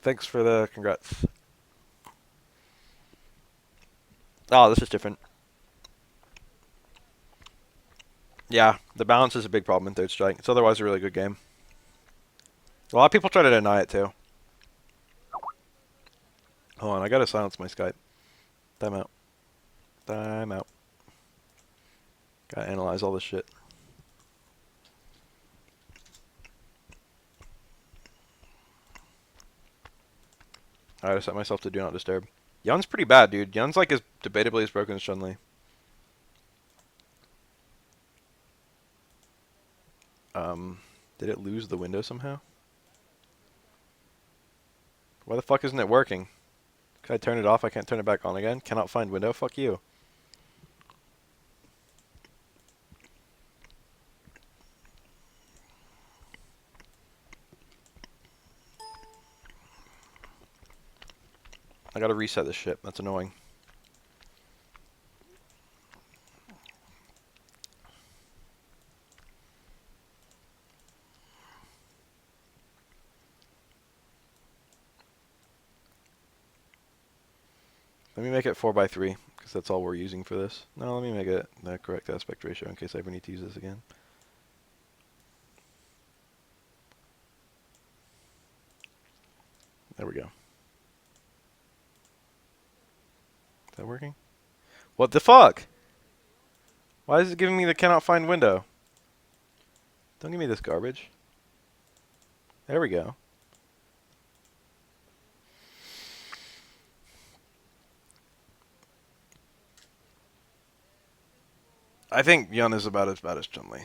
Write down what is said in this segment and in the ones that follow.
Thanks for the congrats. Oh, this is different. Yeah, the balance is a big problem in Third Strike. It's otherwise a really good game. A lot of people try to deny it too. Hold on, I gotta silence my Skype. Time out. Time out. Gotta analyze all this shit. Alright, I set myself to do not disturb. Yun's pretty bad, dude. Yun's like as debatably as broken as Chun-Li. Did it lose the window somehow? Why the fuck isn't it working? Can I turn it off? I can't turn it back on again? Cannot find window? Fuck you. I gotta reset this shit. That's annoying. Let me make it 4:3, because that's all we're using for this. No, let me make it the correct aspect ratio in case I ever need to use this again. There we go. Is that working? What the fuck? Why is it giving me the cannot find window? Don't give me this garbage. There we go. I think Yun is about as bad as Chun-Li.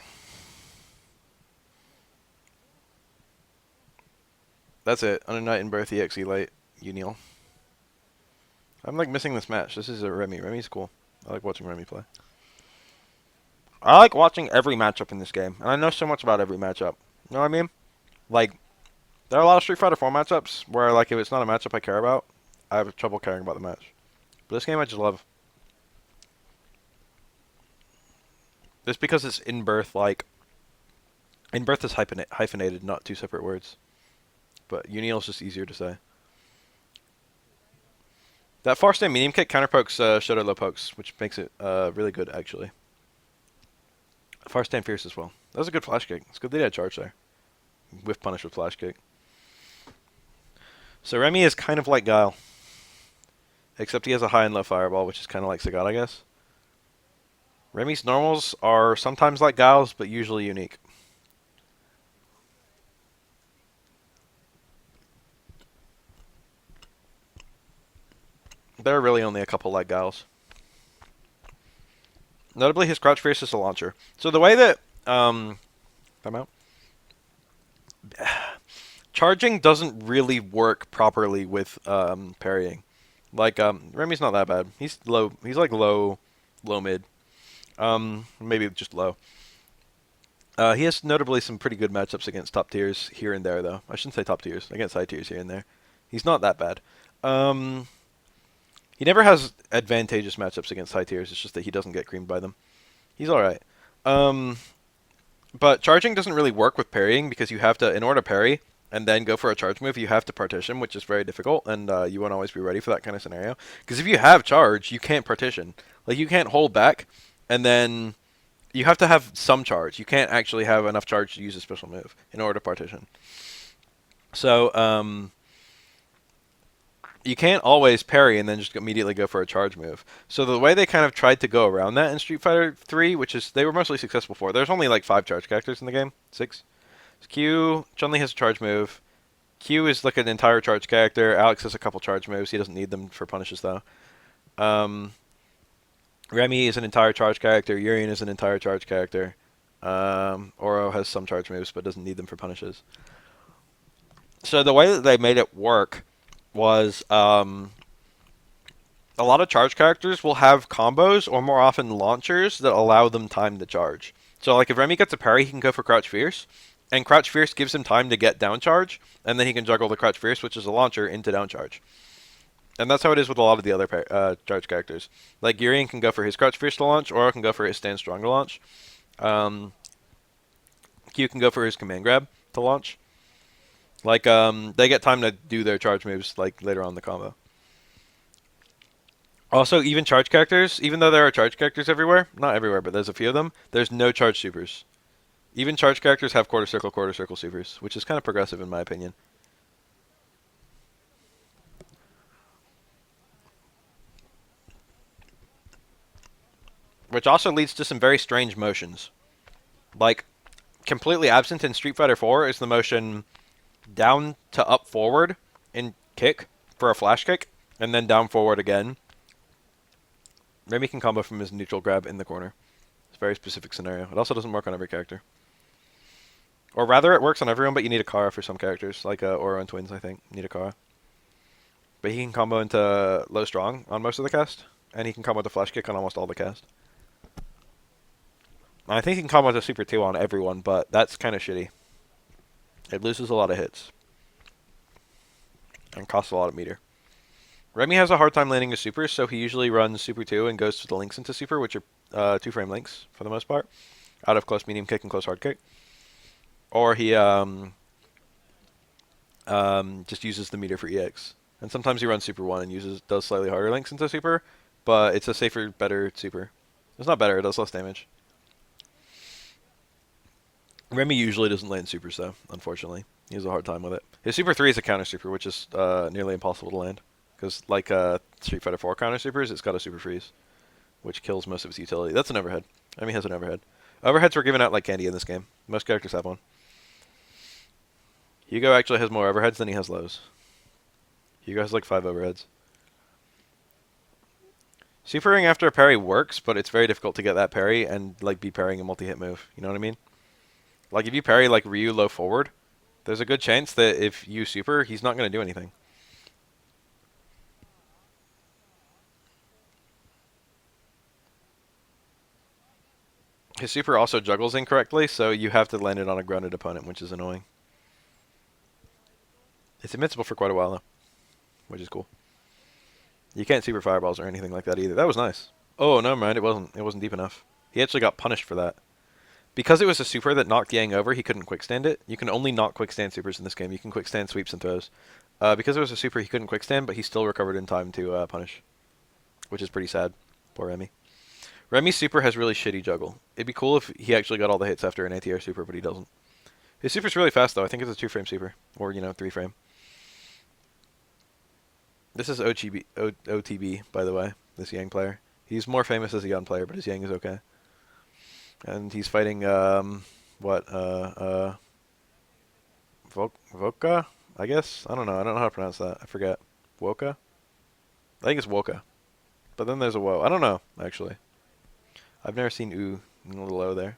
That's it. Under Night and Birth EXE Light, Uniel. I'm like missing this match. This is a Remy. Remy's cool. I like watching Remy play. I like watching every matchup in this game. And I know so much about every matchup. You know what I mean? Like, there are a lot of Street Fighter 4 matchups where, like, if it's not a matchup I care about, I have trouble caring about the match. But this game I just love. Just because it's in birth, like, in birth is hyphenated, not two separate words. But Uniel is just easier to say. That far stand medium kick counterpokes Shoto low pokes, which makes it really good, actually. Far stand fierce as well. That was a good flash kick. It's good they had charge there. Whiff punish with flash kick. So Remy is kind of like Guile. Except he has a high and low fireball, which is kind of like Sagat, I guess. Remy's normals are sometimes like Guile's, but usually unique. There are really only a couple like Guile's. Notably, his crouch fierce is a launcher. So the way that... time out. Charging doesn't really work properly with parrying. Like, Remy's not that bad. He's low. He's like low mid. Maybe just low. He has notably some pretty good matchups against top tiers here and there, though. I shouldn't say top tiers. Against high tiers here and there. He's not that bad. He never has advantageous matchups against high tiers. It's just that he doesn't get creamed by them. He's alright. But charging doesn't really work with parrying because you have to, in order to parry and then go for a charge move, you have to partition, which is very difficult, and you won't always be ready for that kind of scenario. Because if you have charge, you can't partition. Like, you can't hold back, and then you have to have some charge. You can't actually have enough charge to use a special move in order to partition. So, you can't always parry and then just immediately go for a charge move. So the way they kind of tried to go around that in Street Fighter 3, which is they were mostly successful for, there's only like 5 charge characters in the game. 6. Q, Chun-Li has a charge move. Q is like an entire charge character. Alex has a couple charge moves. He doesn't need them for punishes though. Remy is an entire charge character. Urien is an entire charge character. Oro has some charge moves but doesn't need them for punishes. So the way that they made it work was a lot of charge characters will have combos or more often launchers that allow them time to charge. So like if Remy gets a parry, he can go for Crouch Fierce, and Crouch Fierce gives him time to get down charge, and then he can juggle the Crouch Fierce, which is a launcher, into down charge. And that's how it is with a lot of the other charge characters. Like Urien can go for his Crouch Fierce to launch, or can go for his Stand Strong to launch. Q can go for his Command Grab to launch. Like, they get time to do their charge moves, like, later on in the combo. Also, even charge characters, even though there are charge characters everywhere, not everywhere, but there's a few of them, there's no charge supers. Even charge characters have quarter circle supers, which is kind of progressive in my opinion. Which also leads to some very strange motions. Like, completely absent in Street Fighter 4 is the motion down to up forward in kick for a flash kick, and then down forward again. Remy can combo from his neutral grab in the corner. It's a very specific scenario. It also doesn't work on every character. Or rather, it works on everyone, but you need a Kara for some characters, like Oro and Twins, I think. Need a Kara. But he can combo into low strong on most of the cast, and he can combo the flash kick on almost all the cast. I think he can combo the Super 2 on everyone, but that's kind of shitty. It loses a lot of hits. And costs a lot of meter. Remy has a hard time landing his supers, so he usually runs Super 2 and goes to the links into Super, which are 2-frame links for the most part. Out of close medium kick and close hard kick. Or he just uses the meter for EX. And sometimes he runs Super 1 and does slightly harder links into Super, but it's a safer, better Super. It's not better, it does less damage. Remy usually doesn't land supers though, unfortunately. He has a hard time with it. His Super 3 is a counter super, which is nearly impossible to land. Because like Street Fighter 4 counter supers, it's got a super freeze, which kills most of its utility. That's an overhead. Remy has an overhead. Overheads were given out like candy in this game. Most characters have one. Hugo actually has more overheads than he has lows. Hugo has like 5 overheads. Supering after a parry works, but it's very difficult to get that parry and like be parrying a multi-hit move. You know what I mean? Like if you parry like Ryu low forward, there's a good chance that if you super, he's not going to do anything. His super also juggles incorrectly, so you have to land it on a grounded opponent, which is annoying. It's invincible for quite a while though, which is cool. You can't super fireballs or anything like that either. That was nice. Oh, never mind. It wasn't. It wasn't deep enough. He actually got punished for that. Because it was a super that knocked Yang over, he couldn't quickstand it. You can only not quickstand supers in this game. You can quickstand sweeps and throws. Because it was a super, he couldn't quickstand, but he still recovered in time to punish. Which is pretty sad. Poor Remy. Remy's super has really shitty juggle. It'd be cool if he actually got all the hits after an anti-air super, but he doesn't. His super's really fast, though. I think it's a 2-frame super. Or, 3-frame. This is OTB, by the way, this Yang player. He's more famous as a Yang player, but his Yang is okay. And he's fighting, Voka, I guess? I don't know. I don't know how to pronounce that. I forget. Woka? I think it's Woka. But then there's a Woe. I don't know, actually. I've never seen U in a little O there.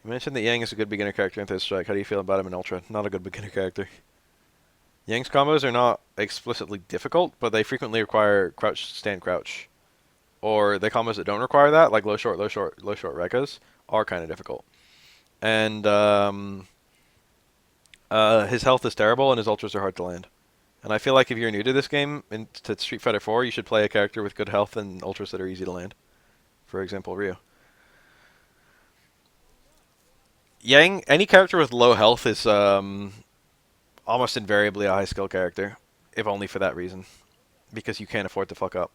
You mentioned that Yang is a good beginner character in Third Strike. How do you feel about him in Ultra? Not a good beginner character. Yang's combos are not explicitly difficult, but they frequently require crouch, stand, crouch. Or the combos that don't require that, like low, short, low, short, low, short Rekkas, are kind of difficult. And his health is terrible, and his ultras are hard to land. And I feel like if you're new to this game, to Street Fighter 4, you should play a character with good health and ultras that are easy to land. For example, Ryu. Yang, any character with low health is almost invariably a high skill character, if only for that reason. Because you can't afford to fuck up.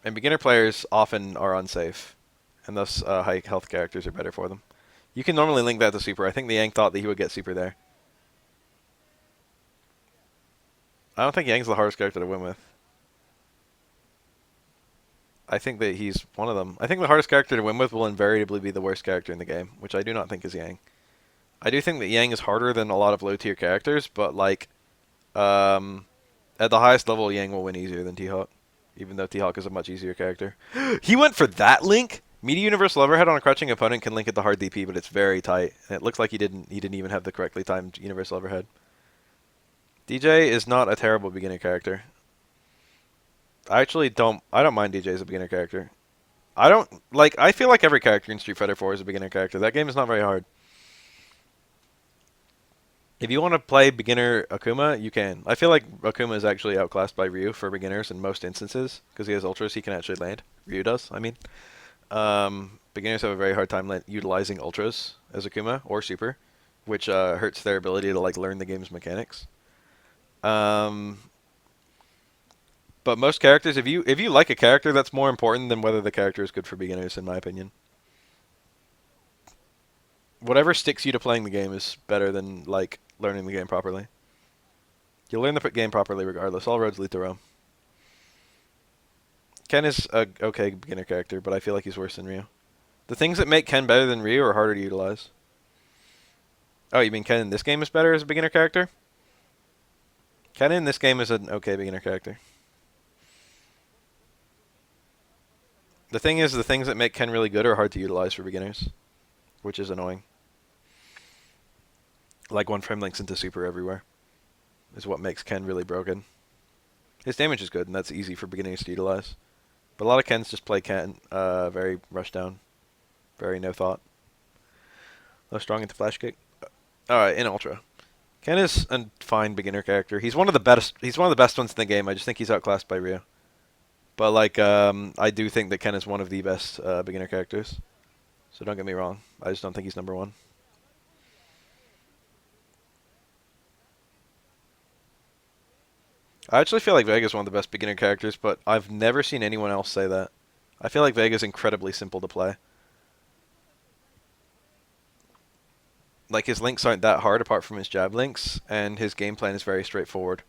And beginner players often are unsafe, and thus high health characters are better for them. You can normally link that to super. I think the Yang thought that he would get super there. I don't think Yang's the hardest character to win with. I think that he's one of them. I think the hardest character to win with will invariably be the worst character in the game, which I do not think is Yang. I do think that Yang is harder than a lot of low tier characters, but like, at the highest level, Yang will win easier than T-Hawk, even though T-Hawk is a much easier character. He went for that link. Media Universal Overhead on a crouching opponent can link it to hard DP, but it's very tight. And it looks like he didn't even have the correctly timed Universal Overhead. DJ is not a terrible beginner character. I don't mind DJ as a beginner character. I feel like every character in Street Fighter 4 is a beginner character. That game is not very hard. If you want to play beginner Akuma, you can. I feel like Akuma is actually outclassed by Ryu for beginners in most instances, because he has ultras he can actually land. Ryu does, I mean. Beginners have a very hard time utilizing ultras as Akuma, or super. which hurts their ability to like learn the game's mechanics. Um, but most characters, if you like a character, that's more important than whether the character is good for beginners, in my opinion. Whatever sticks you to playing the game is better than like learning the game properly. You'll learn the game properly regardless. All roads lead to Rome. Ken is a okay beginner character, but I feel like he's worse than Ryu. The things that make Ken better than Ryu are harder to utilize. Oh, you mean Ken in this game is better as a beginner character? Ken in this game is an okay beginner character. The thing is, the things that make Ken really good are hard to utilize for beginners, which is annoying. Like one frame links into super everywhere is what makes Ken really broken. His damage is good, and that's easy for beginners to utilize. But a lot of Kens just play Ken very rush down, very no thought. Low strong into flash kick. Alright, in Ultra. Ken is a fine beginner character. He's one of the best. He's one of the best ones in the game. I just think he's outclassed by Ryu. But like, I do think that Ken is one of the best beginner characters. So don't get me wrong. I just don't think he's number one. I actually feel like Vega's one of the best beginner characters, but I've never seen anyone else say that. I feel like Vega's incredibly simple to play. Like his links aren't that hard apart from his jab links, and his game plan is very straightforward.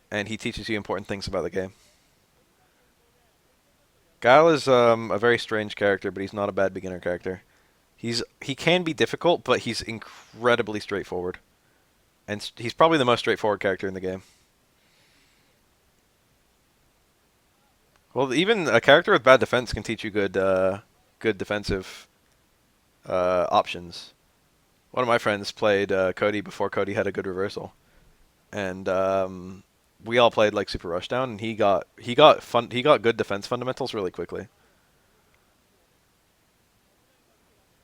And he teaches you important things about the game. Guile is a very strange character, but he's not a bad beginner character. He can be difficult, but he's incredibly straightforward. And he's probably the most straightforward character in the game. Well, even a character with bad defense can teach you good defensive options. One of my friends played Cody before Cody had a good reversal, and we all played like super rushdown, and he got good defense fundamentals really quickly.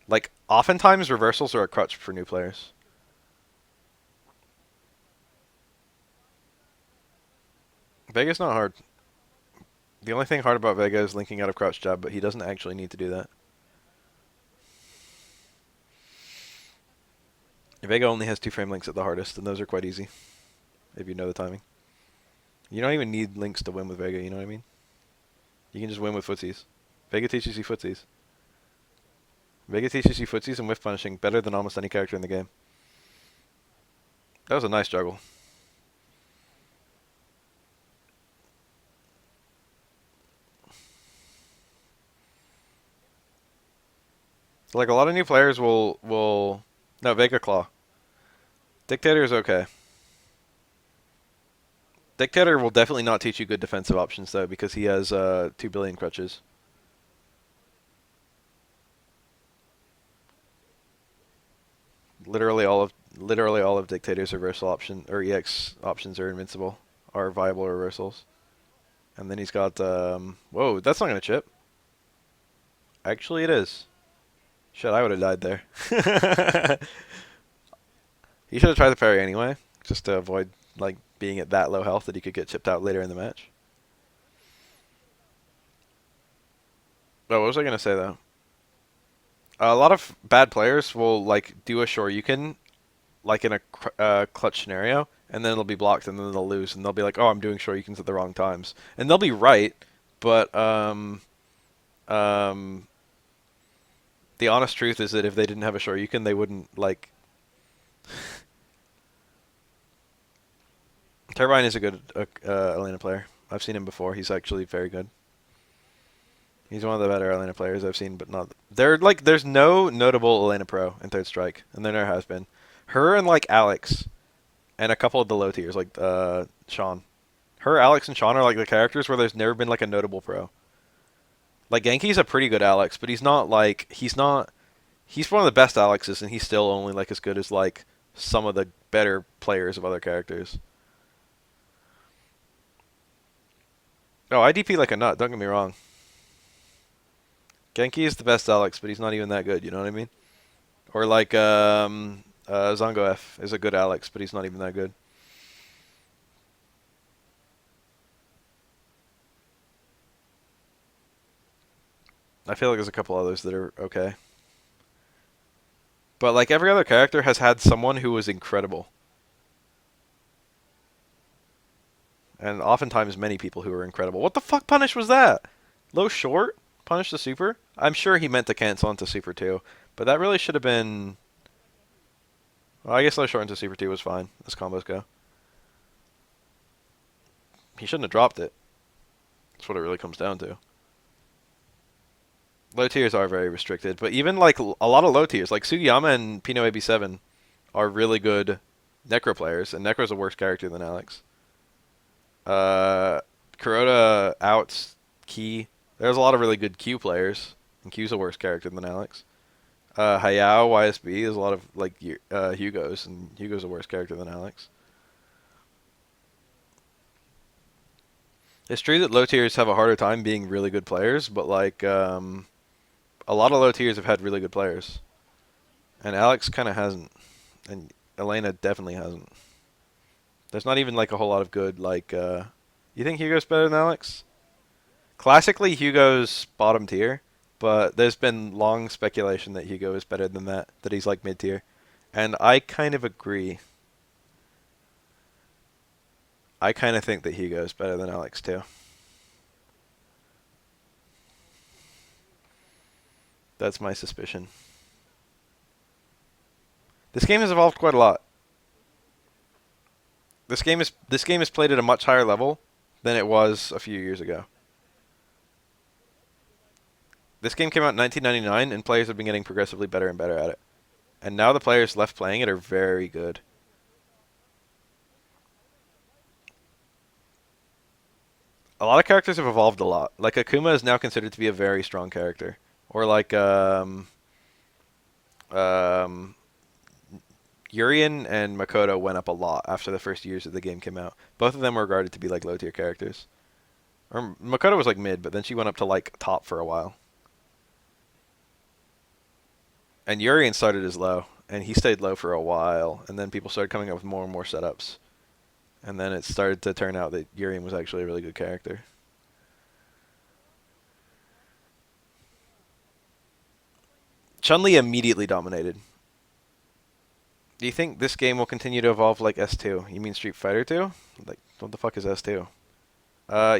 Like oftentimes reversals are a crutch for new players. Vega's not hard. The only thing hard about Vega is linking out of crouch jab, but he doesn't actually need to do that. Vega only has two frame links at the hardest, and those are quite easy if you know the timing. You don't even need links to win with Vega, you know what I mean? You can just win with footsies. Vega teaches you footsies. Vega teaches you footsies and whiff punishing better than almost any character in the game. That was a nice juggle. Like a lot of new players will no Vega Claw. Dictator is okay. Dictator will definitely not teach you good defensive options though because he has 2 billion crutches. Literally all of Dictator's reversal option or EX options are invincible, are viable reversals. And then he's got whoa, that's not gonna chip. Actually, it is. Shit, I would have died there. He should have tried the parry anyway, just to avoid like being at that low health that he could get chipped out later in the match. Oh, what was I gonna say though? A lot of bad players will like do a Shoryuken like in a clutch scenario, and then it'll be blocked, and then they'll lose, and they'll be like, "Oh, I'm doing Shoryukens at the wrong times," and they'll be right, but um, the honest truth is that if they didn't have a Shoryuken, they wouldn't like. Turbine is a good Elena player. I've seen him before. He's actually very good. He's one of the better Elena players I've seen, but not. There's no notable Elena pro in Third Strike, and there never has been. Her and like Alex, and a couple of the low tiers like Sean. Her, Alex, and Sean are like the characters where there's never been like a notable pro. Like Genki's a pretty good Alex, but he's one of the best Alexes, and he's still only like as good as like some of the better players of other characters. Oh, IDP like a nut. Don't get me wrong. Genki is the best Alex, but he's not even that good. You know what I mean? Or like Zangoef is a good Alex, but he's not even that good. I feel like there's a couple others that are okay. But like every other character has had someone who was incredible, and oftentimes many people who were incredible. What the fuck punish was that? Low short punish the super. I'm sure he meant to cancel into super two, but that really should have been. Well, I guess low short into super two was fine as combos go. He shouldn't have dropped it. That's what it really comes down to. Low tiers are very restricted, but even like a lot of low tiers, like Sugiyama and Pino AB7, are really good Necro players, and Necro's a worse character than Alex. Uh, Kuroda outs Key. There's a lot of really good Q players, and Q's a worse character than Alex. Hayao YSB is a lot of like Hugo's, and Hugo's a worse character than Alex. It's true that low tiers have a harder time being really good players, but like a lot of low tiers have had really good players, and Alex kind of hasn't, and Elena definitely hasn't. There's not even like a whole lot of good like. You think Hugo's better than Alex? Classically, Hugo's bottom tier, but there's been long speculation that Hugo is better than that. That he's like mid tier, and I kind of agree. I kind of think that Hugo is better than Alex too. That's my suspicion. This game has evolved quite a lot. This game is played at a much higher level than it was a few years ago. This game came out in 1999, and players have been getting progressively better and better at it. And now the players left playing it are very good. A lot of characters have evolved a lot. Like Akuma is now considered to be a very strong character, or like um, Urien and Makoto went up a lot after the first years that the game came out. Both of them were regarded to be like low tier characters. Or Makoto was like mid, but then she went up to like top for a while. And Urien started as low, and he stayed low for a while, and then people started coming up with more and more setups. And then it started to turn out that Urien was actually a really good character. Chun-Li immediately dominated. Do you think this game will continue to evolve like S2? You mean Street Fighter 2? Like, what the fuck is S2?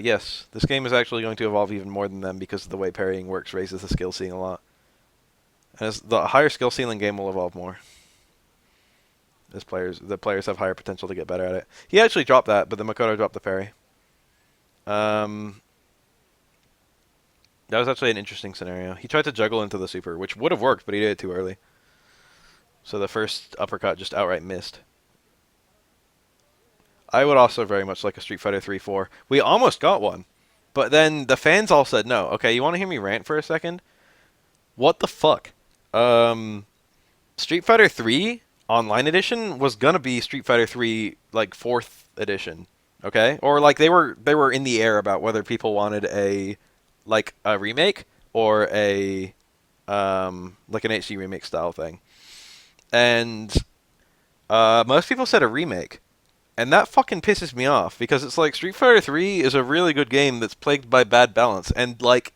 Yes. This game is actually going to evolve even more than them because of the way parrying works raises the skill ceiling a lot. And as the higher skill ceiling game will evolve more. As the players have higher potential to get better at it. He actually dropped that, but the Makoto dropped the parry. That was actually an interesting scenario. He tried to juggle into the super, which would have worked, but he did it too early. So the first uppercut just outright missed. I would also very much like a Street Fighter 3-4. We almost got one, but then the fans all said no. Okay, you want to hear me rant for a second? What the fuck? Street Fighter 3 Online Edition was gonna be Street Fighter 3 like 4th edition, okay? Or like they were in the air about whether people wanted a like a remake or a like an HD remake style thing. And most people said a remake. And that fucking pisses me off because it's like Street Fighter 3 is a really good game that's plagued by bad balance, and like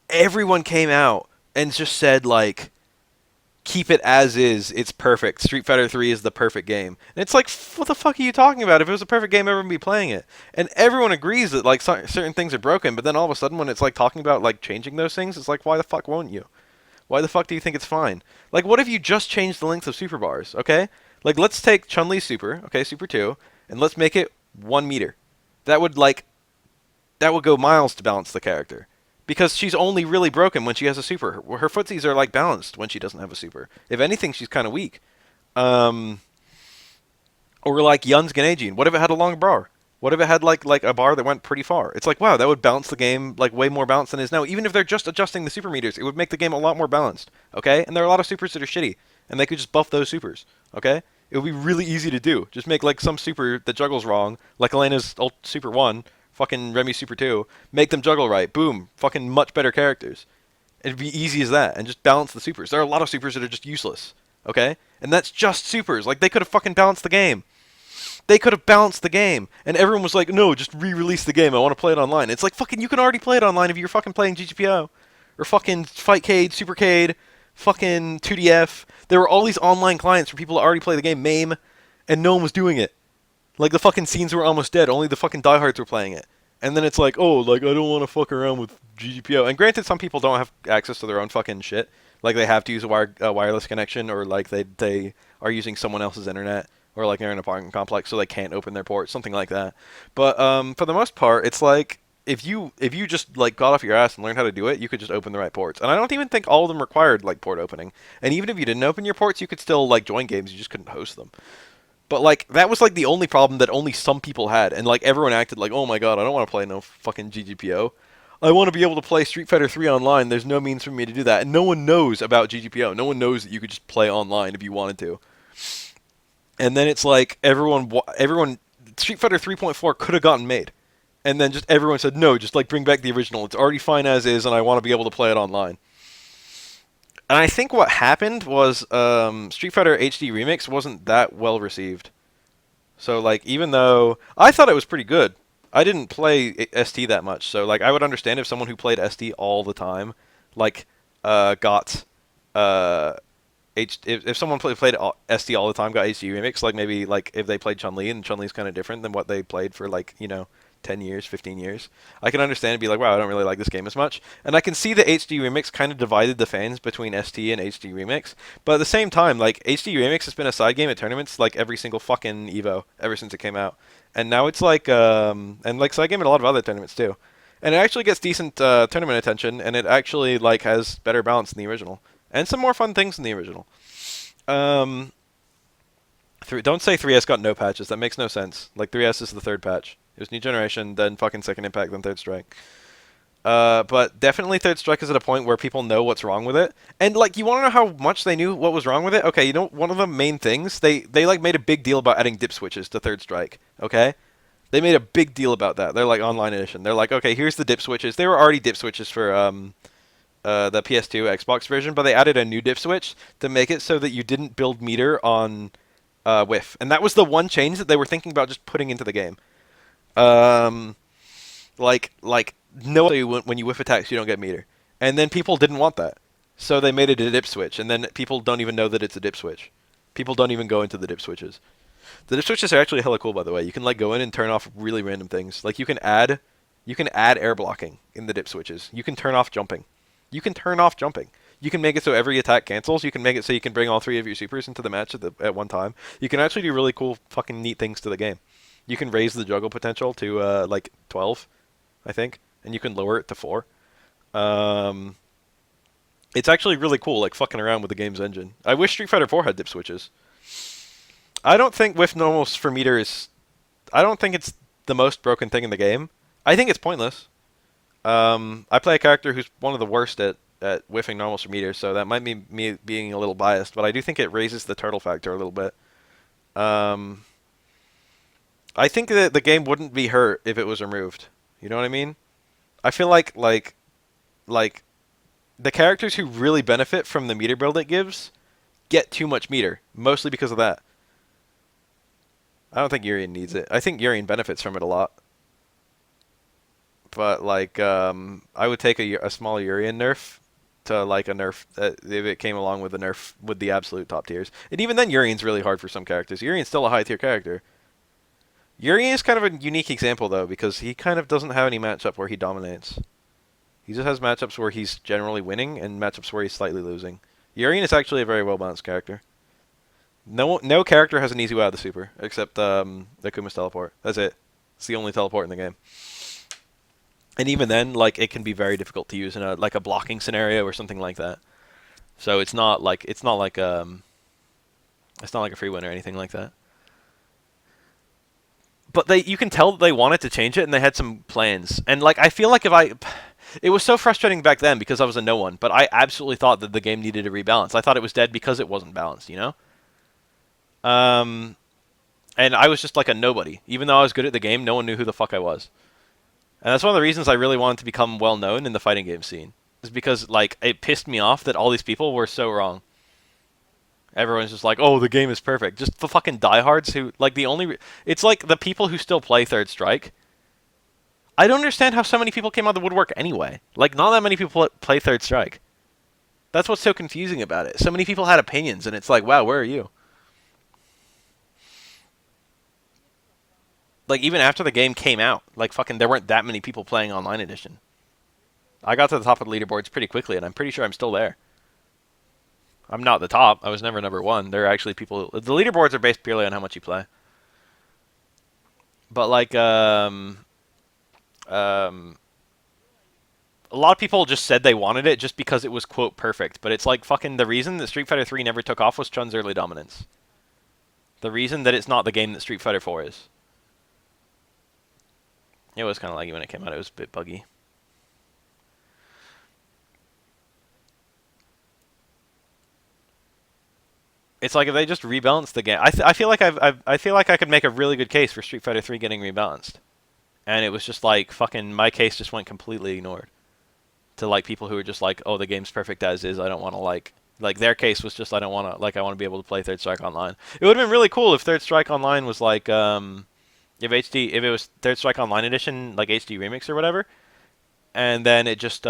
everyone came out and just said like keep it as is, it's perfect. Street Fighter 3 is the perfect game. And it's like what the fuck are you talking about? If it was a perfect game, everyone would be playing it. And everyone agrees that like certain things are broken, but then all of a sudden when it's like talking about like changing those things, it's like why the fuck won't you? Why the fuck do you think it's fine? Like what if you just changed the length of super bars, okay? Like let's take Chun-Li's super, okay, super 2, and let's make it 1 meter. That would go miles to balance the character. Because she's only really broken when she has a super. Her footsies are like balanced when she doesn't have a super. If anything, she's kind of weak. Or like Yun's Ganejin. What if it had a long bar? What if it had like a bar that went pretty far? It's like, wow, that would balance the game like way more balanced than it is now. Even if they're just adjusting the super meters, it would make the game a lot more balanced. Okay? And there are a lot of supers that are shitty, and they could just buff those supers. Okay? It would be really easy to do. Just make like some super that juggles wrong, like Elena's ult Super 1, fucking Remy Super 2, make them juggle right. Boom. Fucking much better characters. It'd be easy as that, and just balance the supers. There are a lot of supers that are just useless. Okay? And that's just supers. Like, they could have fucking balanced the game. They could have balanced the game. And everyone was like, no, just re-release the game. I want to play it online. It's like, fucking, you can already play it online if you're fucking playing GGPO. Or fucking Fightcade, Supercade, fucking 2DF. There were all these online clients for people to already play the game, MAME, and no one was doing it. Like, the fucking scenes were almost dead. Only the fucking diehards were playing it. And then it's like, oh, like, I don't want to fuck around with GGPO. And granted, some people don't have access to their own fucking shit. Like, they have to use a wireless connection, or, like, they are using someone else's internet, or, like, they're in an apartment complex, so they can't open their port, something like that. But, for the most part, it's like, if you just, like, got off your ass and learned how to do it, you could just open the right ports. And I don't even think all of them required, like, port opening. And even if you didn't open your ports, you could still, like, join games, you just couldn't host them. But, like, that was, like, the only problem that only some people had. And, like, everyone acted like, oh my god, I don't want to play no fucking GGPO. I want to be able to play Street Fighter 3 online. There's no means for me to do that. And no one knows about GGPO. No one knows that you could just play online if you wanted to. And then it's like, everyone, Street Fighter 3.4 could have gotten made. And then just everyone said, no, just, like, bring back the original. It's already fine as is, and I want to be able to play it online. And I think what happened was Street Fighter HD Remix wasn't that well received. So, like, even though I thought it was pretty good, I didn't play ST that much. So, like, I would understand if someone who played ST all the time, like, got if someone played ST all the time, got HD Remix, like, maybe, like, if they played Chun-Li, and Chun-Li's kind of different than what they played for, like, 10 years, 15 years. I can understand and be like, wow, I don't really like this game as much. And I can see the HD Remix kind of divided the fans between ST and HD Remix. But at the same time, like, HD Remix has been a side game at tournaments, like, every single fucking EVO ever since it came out. And now it's like, and, like, side game at a lot of other tournaments, too. And it actually gets decent tournament attention, and it actually, like, has better balance than the original. And some more fun things than the original. Don't say 3S got no patches. That makes no sense. Like, 3S is the third patch. It was New Generation, then fucking Second Impact, then Third Strike. But definitely Third Strike is at a point where people know what's wrong with it. And, like, you want to know how much they knew what was wrong with it? Okay, you know, one of the main things, they like, made a big deal about adding dip switches to Third Strike, okay? They made a big deal about that. They're like, online edition. They're like, okay, here's the dip switches. There were already dip switches for, the PS2 Xbox version, but they added a new dip switch to make it so that you didn't build meter on, whiff. And that was the one change that they were thinking about just putting into the game. Like no, when you whiff attacks, you don't get meter, and then people didn't want that, so they made it a dip switch, and then people don't even know that it's a dip switch. People don't even go into the dip switches. The dip switches are actually hella cool, by the way. You can, like, go in and turn off really random things. Like, you can add air blocking in the dip switches. You can turn off jumping. You can make it so every attack cancels. You can make it so you can bring all three of your supers into the match at one time. You can actually do really cool, fucking neat things to the game. You can raise the juggle potential to, like, 12, I think, and you can lower it to 4. It's actually really cool, like, fucking around with the game's engine. I wish Street Fighter 4 had dip switches. I don't think whiff normals for meter is... I don't think it's the most broken thing in the game. I think it's pointless. I play a character who's one of the worst at whiffing normals for meter, so that might be me being a little biased, but I do think it raises the turtle factor a little bit. I think that the game wouldn't be hurt if it was removed. You know what I mean? I feel like the characters who really benefit from the meter build it gives get too much meter, mostly because of that. I don't think Urien needs it. I think Urien benefits from it a lot. But, like, I would take a small Urien nerf to, like, a nerf if it came along with a nerf with the absolute top tiers. And even then, Urien's really hard for some characters. Urien's still a high tier character. Urien is kind of a unique example, though, because he kind of doesn't have any matchup where he dominates. He just has matchups where he's generally winning and matchups where he's slightly losing. Urien is actually a very well-balanced character. No character has an easy way out of the super, except the Kuma's teleport. That's it. It's the only teleport in the game. And even then, like, it can be very difficult to use in a blocking scenario or something like that. So it's not like a free win or anything like that. But you can tell that they wanted to change it, and they had some plans. And, like, I feel like it was so frustrating back then because I was a no one, but I absolutely thought that the game needed a rebalance. I thought it was dead because it wasn't balanced, you know? And I was just like a nobody. Even though I was good at the game, no one knew who the fuck I was. And that's one of the reasons I really wanted to become well-known in the fighting game scene. Is because, like, it pissed me off that all these people were so wrong. Everyone's just like, oh, the game is perfect. Just the fucking diehards who, like, it's like the people who still play Third Strike. I don't understand how so many people came out of the woodwork anyway. Like, not that many people play Third Strike. That's what's so confusing about it. So many people had opinions, and it's like, wow, where are you? Like even after the game came out, like fucking, there weren't that many people playing Online Edition. I got to the top of the leaderboards pretty quickly, and I'm pretty sure I'm still there. I'm not the top. I was never number one. There are actually people. The leaderboards are based purely on how much you play. But like, um, a lot of people just said they wanted it just because it was quote perfect. But it's like fucking the reason that Street Fighter 3 never took off was Chun's early dominance. The reason that it's not the game that Street Fighter 4 is. It was kind of laggy when it came out. It was a bit buggy. It's like if they just rebalanced the game. I feel like I feel like I could make a really good case for Street Fighter 3 getting rebalanced, and it was just like fucking my case just went completely ignored to like people who were just like, oh, the game's perfect as is. I don't want to like their case was just I don't want to like I want to be able to play Third Strike Online. It would have been really cool if Third Strike Online was like if it was Third Strike Online edition like HD remix or whatever, and then it just they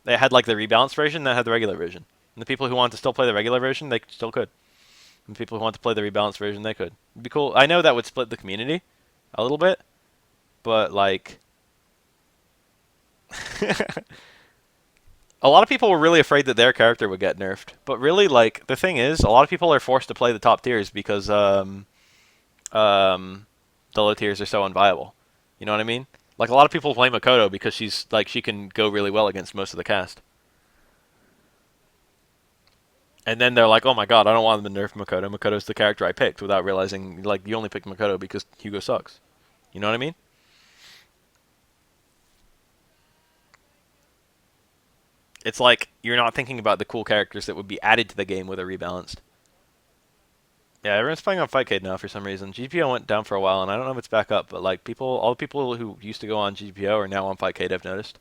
had like the rebalanced version that had the regular version. And the people who wanted to still play the regular version, they still could. And people who want to play the rebalanced version, they could. It'd be cool. I know that would split the community a little bit, but like a lot of people were really afraid that their character would get nerfed. But really, like the thing is, a lot of people are forced to play the top tiers because um, the low tiers are so unviable. You know what I mean? Like a lot of people play Makoto because she's like she can go really well against most of the cast. And then they're like, "Oh my god, I don't want them to nerf Makoto. Makoto's the character I picked," without realizing like you only picked Makoto because Hugo sucks. You know what I mean? It's like you're not thinking about the cool characters that would be added to the game with a rebalanced. Yeah, everyone's playing on Fightcade now for some reason. GPO went down for a while, and I don't know if it's back up, but like people, all the people who used to go on GPO are now on Fightcade. I've noticed.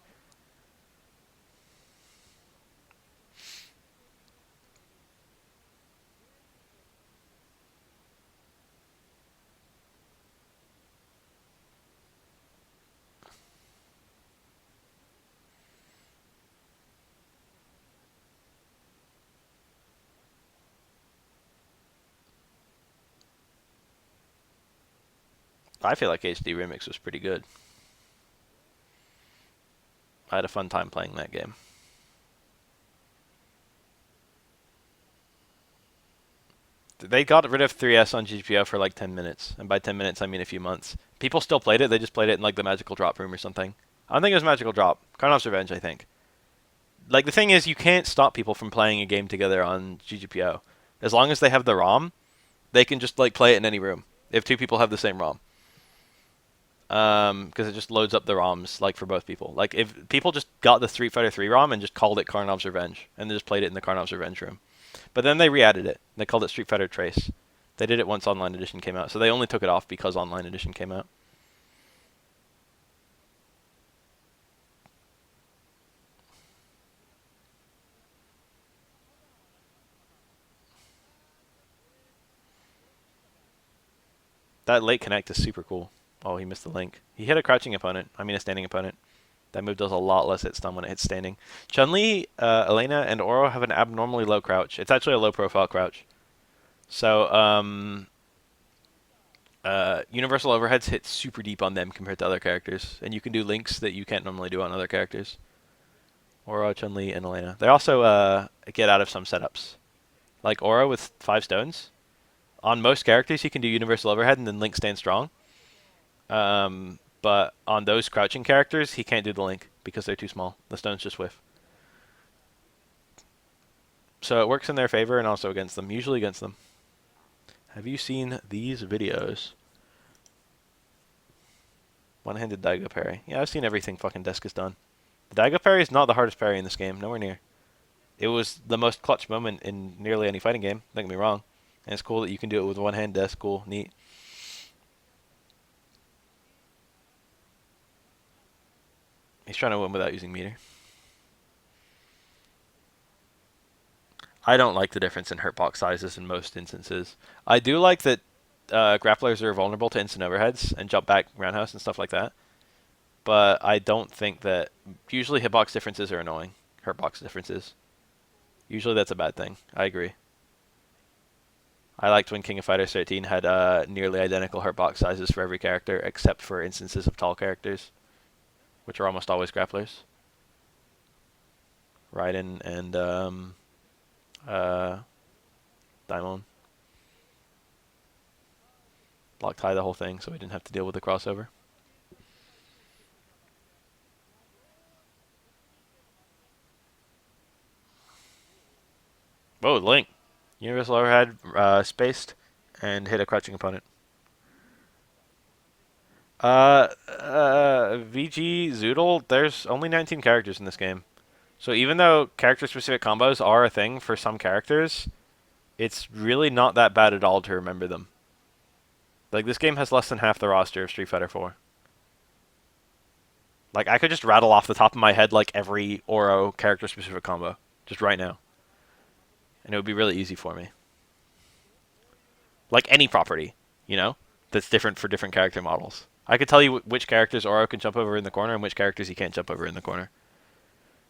I feel like HD Remix was pretty good. I had a fun time playing that game. They got rid of 3S on GPO for like 10 minutes, and by 10 minutes I mean a few months. People still played it. They just played it in like the Magical Drop room or something. I don't think it was Magical Drop. Karnov's Revenge, I think. Like the thing is, you can't stop people from playing a game together on GGPO. As long as they have the ROM, they can just like play it in any room. If two people have the same ROM, because it just loads up the ROMs like for both people. Like if people just got the Street Fighter 3 ROM and just called it Karnov's Revenge, and they just played it in the Karnov's Revenge room. But then they re-added it. They called it Street Fighter Trace. They did it once Online Edition came out, so they only took it off because Online Edition came out. That late connect is super cool. Oh, he missed the link. He hit a crouching opponent. I mean a standing opponent. That move does a lot less hit stun when it hits standing. Chun-Li, Elena, and Oro have an abnormally low crouch. It's actually a low profile crouch. So, universal overheads hit super deep on them compared to other characters. And you can do links that you can't normally do on other characters. Oro, Chun-Li, and Elena. They also get out of some setups. Like Oro with 5 stones. On most characters, you can do universal overhead and then link stand strong. But on those crouching characters, he can't do the link because they're too small. The stones just whiff. So it works in their favor and also against them. Usually against them. Have you seen these videos? One-handed Daigo parry. Yeah, I've seen everything fucking Desk has done. The Daigo parry is not the hardest parry in this game. Nowhere near. It was the most clutch moment in nearly any fighting game. Don't get me wrong. And it's cool that you can do it with one hand. Desk. Cool. Neat. He's trying to win without using meter. I don't like the difference in hurtbox sizes in most instances. I do like that grapplers are vulnerable to instant overheads and jump back roundhouse and stuff like that. But I don't think that usually hitbox differences are annoying. Hurtbox differences. Usually that's a bad thing. I agree. I liked when King of Fighters 13 had nearly identical hurt box sizes for every character, except for instances of tall characters, which are almost always grapplers. Raiden and uh, Daimon. Blocked high the whole thing, so we didn't have to deal with the crossover. Oh, Link. Universal overhead, spaced, and hit a crouching opponent. VG Zoodle, there's only 19 characters in this game. So even though character-specific combos are a thing for some characters, it's really not that bad at all to remember them. Like, this game has less than half the roster of Street Fighter 4. Like, I could just rattle off the top of my head, like, every Oro character-specific combo. Just right now. And it would be really easy for me. Like any property, you know? That's different for different character models. I could tell you which characters Oro can jump over in the corner and which characters he can't jump over in the corner.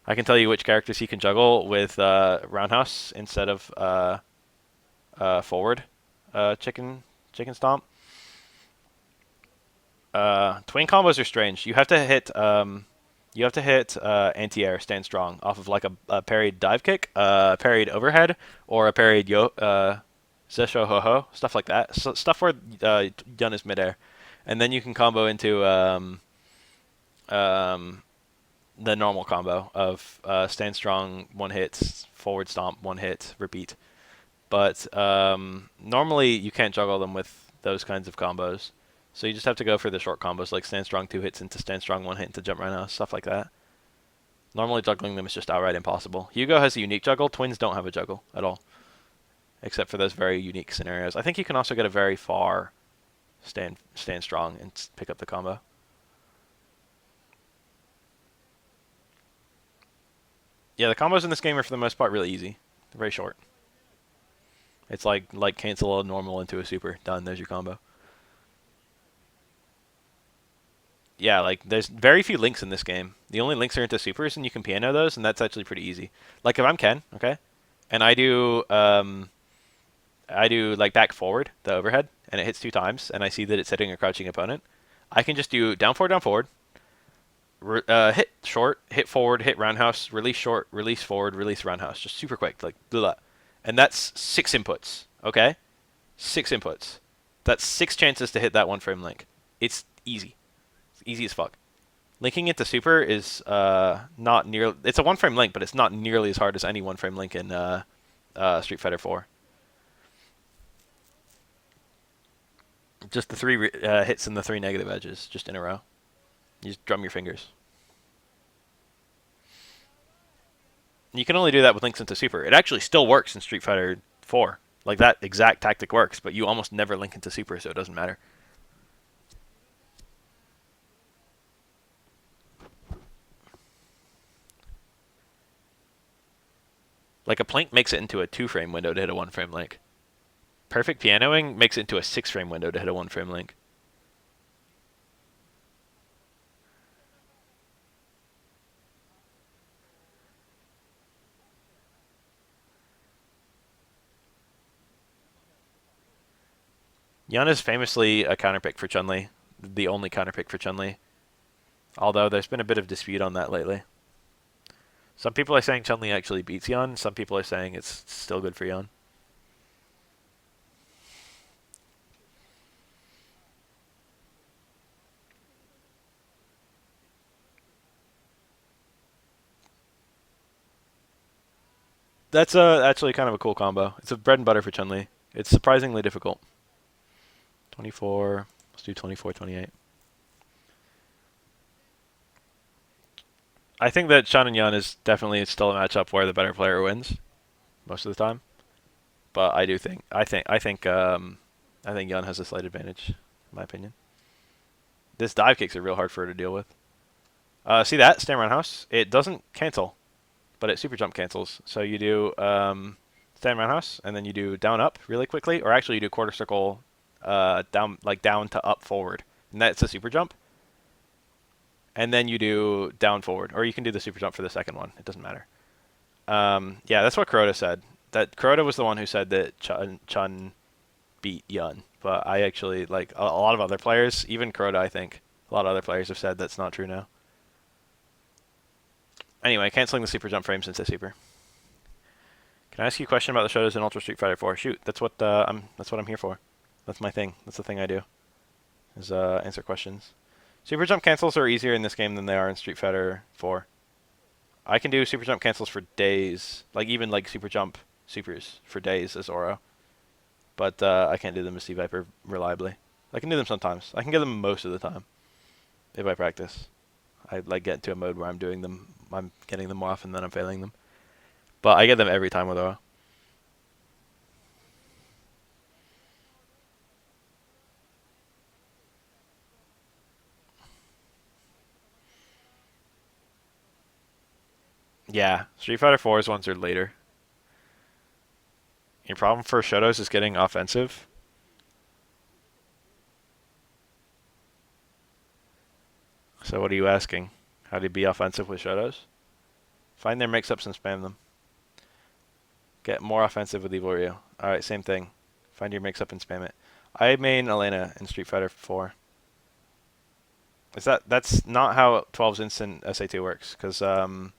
I can tell you which characters he can juggle with roundhouse instead of forward chicken stomp. Twin combos are strange. You have to hit anti-air, stand strong off of like a parried dive kick, parried overhead, or a parried zesho ho ho, stuff like that. So, stuff where Yun is midair, and then you can combo into um, the normal combo of stand strong, one hit, forward stomp, one hit, repeat. But normally you can't juggle them with those kinds of combos. So you just have to go for the short combos like stand strong 2 hits into stand strong 1 hit into jump right now, stuff like that. Normally juggling them is just outright impossible. Hugo has a unique juggle. Twins don't have a juggle at all, except for those very unique scenarios. I think you can also get a very far stand strong and pick up the combo. Yeah, the combos in this game are for the most part really easy. They're very short. It's like cancel a normal into a super. Done. There's your combo. Yeah, like there's very few links in this game. The only links are into supers, and you can piano those, and that's actually pretty easy. Like if I'm Ken, okay, and I do like back forward the overhead, and it hits 2 times, and I see that it's hitting a crouching opponent. I can just do down forward, hit short, hit forward, hit roundhouse, release short, release forward, release roundhouse, just super quick, like blah. And that's 6 inputs. Okay, 6 inputs. That's 6 chances to hit that one frame link. It's easy. It's easy as fuck. Linking it to super is not near. It's a one frame link, but it's not nearly as hard as any one frame link in Street Fighter 4. Just the three hits and the three negative edges, just in a row. You just drum your fingers. You can only do that with links into super. It actually still works in Street Fighter 4. Like that exact tactic works, but you almost never link into super, so it doesn't matter. Like a plank makes it into a 2 frame window to hit a 1 frame link. Perfect pianoing makes it into a 6 frame window to hit a 1 frame link. Yan is famously a counterpick for Chun-Li, the only counterpick for Chun-Li. Although there's been a bit of dispute on that lately. Some people are saying Chun-Li actually beats Yan. Some people are saying it's still good for Yan. That's actually kind of a cool combo. It's a bread and butter for Chun-Li. It's surprisingly difficult. 24. Let's do 24, 28. I think that Shan and Yan is definitely still a matchup where the better player wins most of the time. But I do think I think Yan has a slight advantage, in my opinion. This dive kick's are real hard for her to deal with. See that stand roundhouse? It doesn't cancel, but it super jump cancels. So you do stand roundhouse, and then you do down up really quickly, or actually you do quarter circle down to up forward, and that's a super jump. And then you do down forward, or you can do the super jump for the second one. It doesn't matter. Yeah, that's what Kuroda said. That Kuroda was the one who said that Chun beat Yun. But I actually, like, a lot of other players, even Kuroda, I think, a lot of other players have said that's not true now. Anyway, canceling the super jump frames into super. Can I ask you a question about the Shotos in Ultra Street Fighter 4? Shoot, that's what I'm here for. That's my thing. That's the thing I do. Is answer questions. Super jump cancels are easier in this game than they are in Street Fighter 4. I can do super jump cancels for days, like even like super jump supers for days as Oro. But I can't do them as Sea Viper reliably. I can do them sometimes. I can get them most of the time if I practice. I like get into a mode where I'm doing them. I'm getting them more often than I'm failing them. But I get them every time with Oro. Yeah, Street Fighter 4's ones are later. Your problem for Shotos is getting offensive. So what are you asking? How to be offensive with Shotos? Find their mix-ups and spam them. Get more offensive with Evil Ryu. Alright, same thing. Find your mix-up and spam it. I main Elena in Street Fighter 4. That's not how 12's instant SA2 works, because um,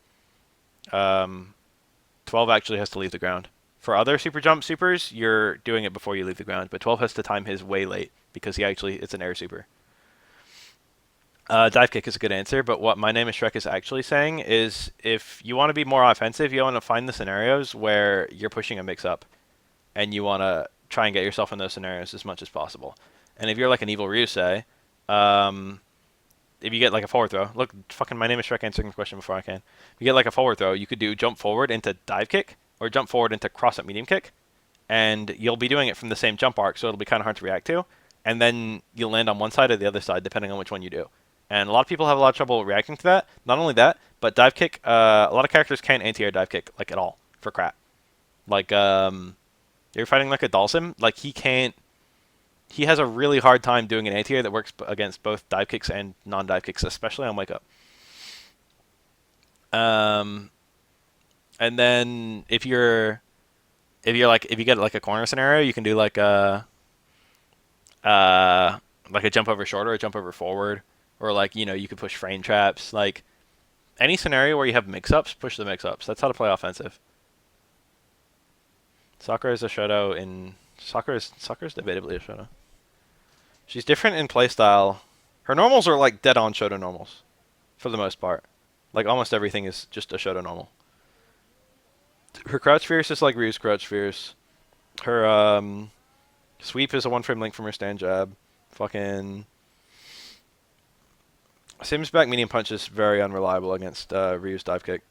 12 actually has to leave the ground. For other super jump supers, you're doing it before you leave the ground, but 12 has to time his way late because it's an air super. Dive kick is a good answer, but what My Name is Shrek is actually saying is if you want to be more offensive, you want to find the scenarios where you're pushing a mix up, and you want to try and get yourself in those scenarios as much as possible. And if you're like an Evil Ryusei, um, if you get like a forward throw, look, fucking My Name is Shrek answering the question before I can. If you get like a forward throw, you could do jump forward into dive kick, or jump forward into cross up medium kick, and you'll be doing it from the same jump arc, so it'll be kind of hard to react to. And then you'll land on one side or the other side, depending on which one you do. And a lot of people have a lot of trouble reacting to that. Not only that, but dive kick, a lot of characters can't anti-air dive kick, like, at all, for crap. Like, you're fighting like a Dalsim, like, he has a really hard time doing an anti-air that works against both dive kicks and non-dive kicks, especially on wake up. Um, and then if you get like a corner scenario, you can do like a jump over short or a jump over forward, or like you could push frame traps. Like any scenario where you have mix-ups, push the mix-ups. That's how to play offensive. Sakura is a Shoto in Sakura's debatably a Shoto. She's different in playstyle. Her normals are like dead-on Shoto normals, for the most part. Like almost everything is just a Shoto normal. Her crouch fierce is like Ryu's crouch fierce. Her sweep is a one-frame link from her stand jab. Fucking Sim's back medium punch is very unreliable against Ryu's dive kick.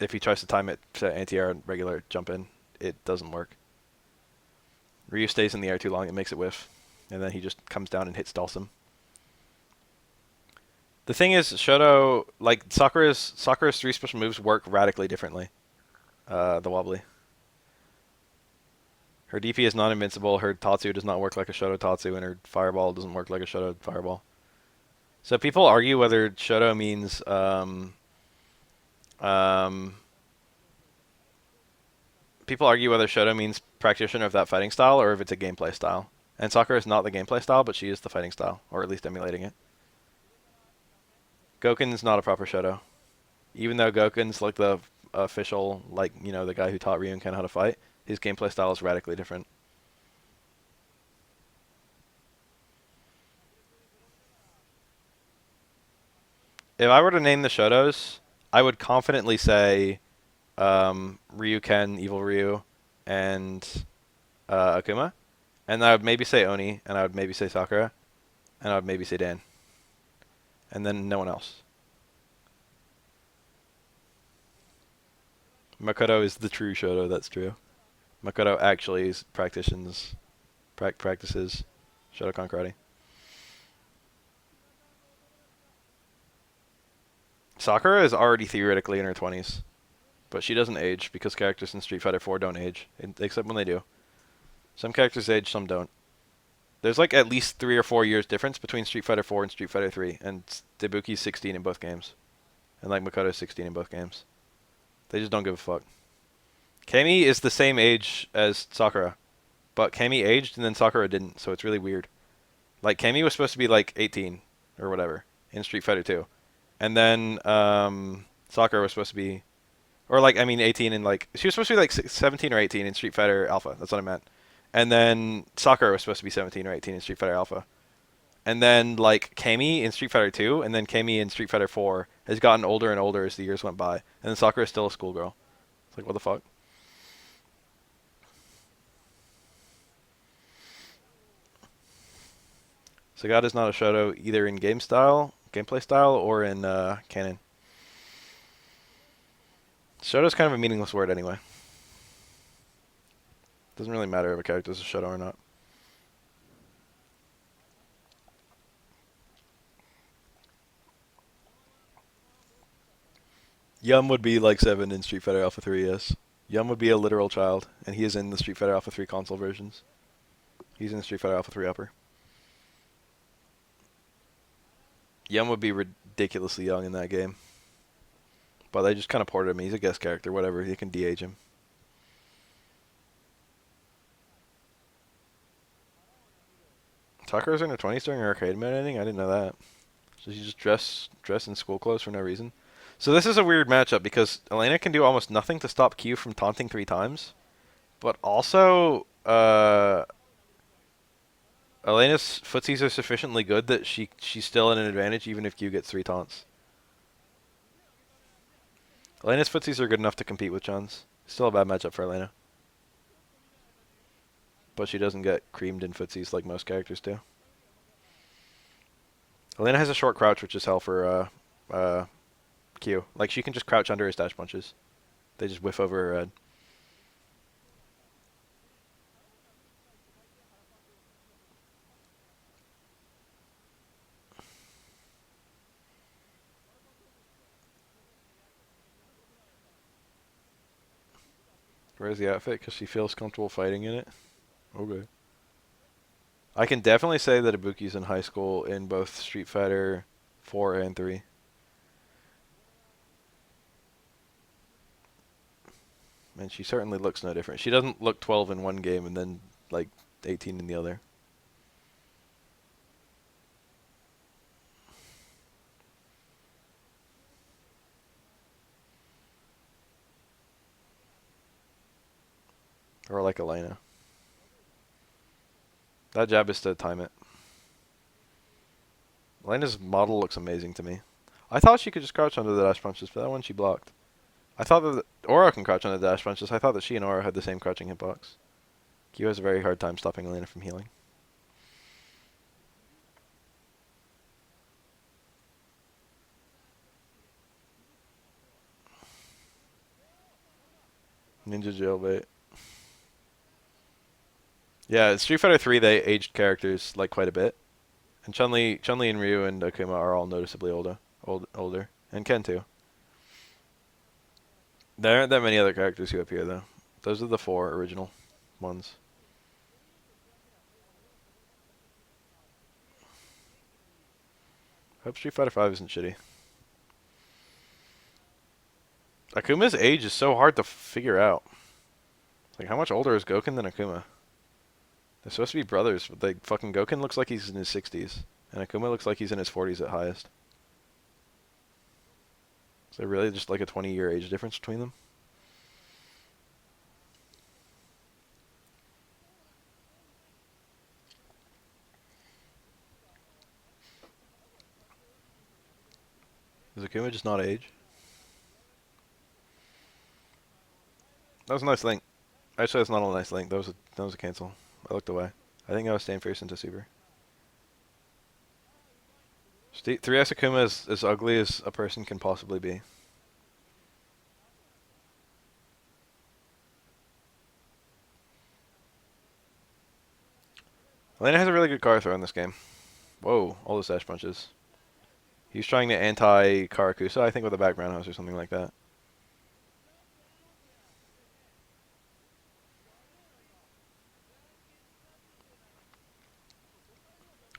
If he tries to time it to anti-air and regular jump in, it doesn't work. Ryu stays in the air too long, it makes it whiff. And then he just comes down and hits Dalsim. The thing is, Shoto, like, Sakura's 3 special moves work radically differently. The wobbly. Her DP is not invincible, her Tatsu does not work like a Shoto Tatsu, and her Fireball doesn't work like a Shoto Fireball. So people argue whether Shoto means, people argue whether Shoto means practitioner of that fighting style, or if it's a gameplay style. And Sakura is not the gameplay style, but she is the fighting style, or at least emulating it. Goken's not a proper Shoto. Even though Goken's like the official, like, the guy who taught Ryu and Ken how to fight, his gameplay style is radically different. If I were to name the Shotos, I would confidently say Ryu, Ken, Evil Ryu, and Akuma. And I would maybe say Oni, and I would maybe say Sakura, and I would maybe say Dan. And then no one else. Makoto is the true Shoto, that's true. Makoto actually practices Shotokan karate. Sakura is already theoretically in her 20s, but she doesn't age because characters in Street Fighter 4 don't age, except when they do. Some characters age, some don't. There's like at least 3 or 4 years difference between Street Fighter 4 and Street Fighter 3, and Debuki's 16 in both games. And like Makoto's 16 in both games. They just don't give a fuck. Cammy is the same age as Sakura, but Cammy aged and then Sakura didn't, so it's really weird. Like Cammy was supposed to be like 18 or whatever in Street Fighter 2, and then Sakura was supposed to be, or like I mean 18 and like she was supposed to be like 17 or 18 in Street Fighter Alpha. That's what I meant. And then Sakura was supposed to be 17 or 18 in Street Fighter Alpha. And then like Cammy in Street Fighter 2, and then Cammy in Street Fighter 4 has gotten older and older as the years went by, and then Sakura is still a schoolgirl. It's like what the fuck. Sagata is not a Shoto either in gameplay style, or in canon. Shoto is kind of a meaningless word anyway. Doesn't really matter if a character is a Shoto or not. Yum would be like 7 in Street Fighter Alpha 3, yes. Yum would be a literal child, and he is in the Street Fighter Alpha 3 console versions. He's in Street Fighter Alpha 3 Upper. Yum would be ridiculously young in that game. But they just kind of ported him. He's a guest character, whatever. You can de-age him. Sakura's in her 20s during her arcade mode ending? I didn't know that. So she just dress in school clothes for no reason. So this is a weird matchup because Elena can do almost nothing to stop Q from taunting 3 times. But also, Elena's footsies are sufficiently good that she's still at an advantage even if Q gets 3 taunts. Elena's footsies are good enough to compete with Chun's. Still a bad matchup for Elena. But she doesn't get creamed in footsies like most characters do. Elena has a short crouch, which is hell for Q. Like, she can just crouch under his dash punches. They just whiff over her head. Where's the outfit? Because she feels comfortable fighting in it? Okay. I can definitely say that Ibuki's in high school in both Street Fighter 4 and 3. And she certainly looks no different. She doesn't look 12 in one game and then, like, 18 in the other. Or like Elena. That jab is to time it. Elena's model looks amazing to me. I thought she could just crouch under the dash punches, but that one she blocked. I thought that Aura can crouch under the dash punches. I thought that she and Aura had the same crouching hitbox. Q has a very hard time stopping Elena from healing. Ninja jailbait. Yeah, in Street Fighter 3 they aged characters like quite a bit. And Chun-Li and Ryu and Akuma are all noticeably older. And Ken too. There aren't that many other characters who appear though. Those are the 4 original ones. I hope Street Fighter 5 isn't shitty. Akuma's age is so hard to figure out. Like, how much older is Goken than Akuma? They're supposed to be brothers, but like fucking Goken looks like he's in his 60s, and Akuma looks like he's in his 40s at highest. Is there really just like a 20-year age difference between them? Is Akuma just not age? That was a nice link. Actually, that's not a nice link. That was a cancel. I looked away. I think I was staying fierce into super. 3S Akuma is as ugly as a person can possibly be. Elena has a really good car throw in this game. Whoa, all those dash punches. He's trying to anti-Karakusa, I think, with a back roundhouse or something like that.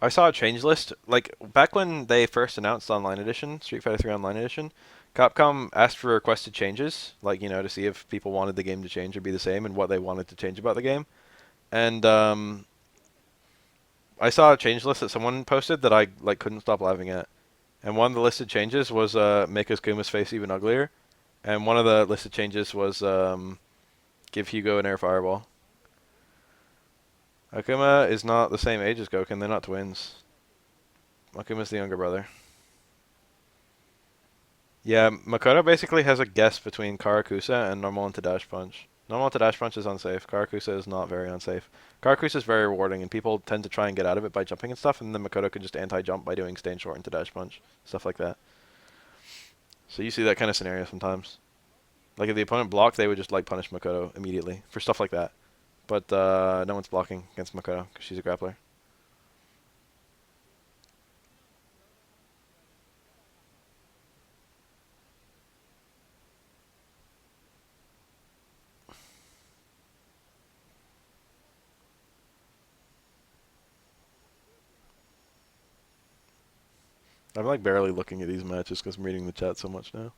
I saw a change list like back when they first announced Online Edition, Street Fighter 3 Online Edition. Capcom asked for requested changes, like to see if people wanted the game to change or be the same, and what they wanted to change about the game. And I saw a change list that someone posted that I like couldn't stop laughing at. And one of the listed changes was make Kuma's face even uglier, and one of the listed changes was give Hugo an air fireball. Akuma is not the same age as Goken. They're not twins. Akuma's the younger brother. Yeah, Makoto basically has a guess between Karakusa and normal into dash punch. Normal into dash punch is unsafe. Karakusa is not very unsafe. Karakusa is very rewarding, and people tend to try and get out of it by jumping and stuff, and then Makoto can just anti-jump by doing staying short into dash punch, stuff like that. So you see that kind of scenario sometimes. Like if the opponent blocked, they would just like punish Makoto immediately for stuff like that. But no one's blocking against Makoto because she's a grappler. I'm like barely looking at these matches because I'm reading the chat so much now.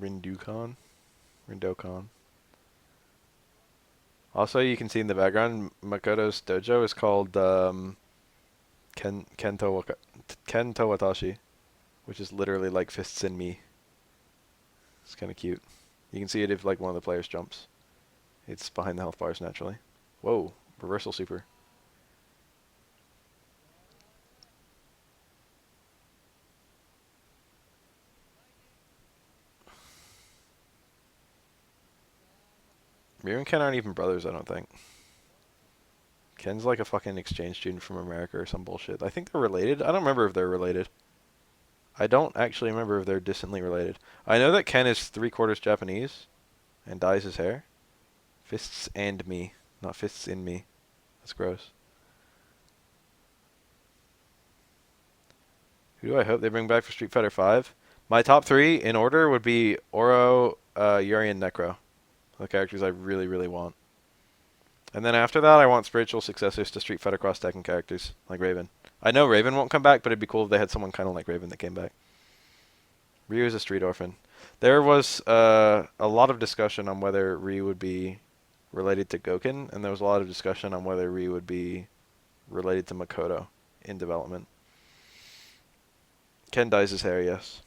Rindukan? Rindokan. Also, you can see in the background, Makoto's dojo is called Kento Watashi, which is literally like fists in me. It's kind of cute. You can see it if like one of the players jumps. It's behind the health bars naturally. Whoa, reversal super. Ryu and Ken aren't even brothers, I don't think. Ken's like a fucking exchange student from America or some bullshit. I think they're related. I don't remember if they're related. I don't actually remember if they're distantly related. I know that Ken is 3/4 Japanese and dyes his hair. Fists and me, not fists in me. That's gross. Who do I hope they bring back for Street Fighter 5? My top three in order would be Oro, Yuri, and Necro. The characters I really, really want. And then after that, I want spiritual successors to Street Fighter Cross Tekken characters, like Raven. I know Raven won't come back, but it'd be cool if they had someone kind of like Raven that came back. Ryu is a street orphan. There was a lot of discussion on whether Ryu would be related to Goken, and there was a lot of discussion on whether Ryu would be related to Makoto in development. Ken dyes his hair, yes.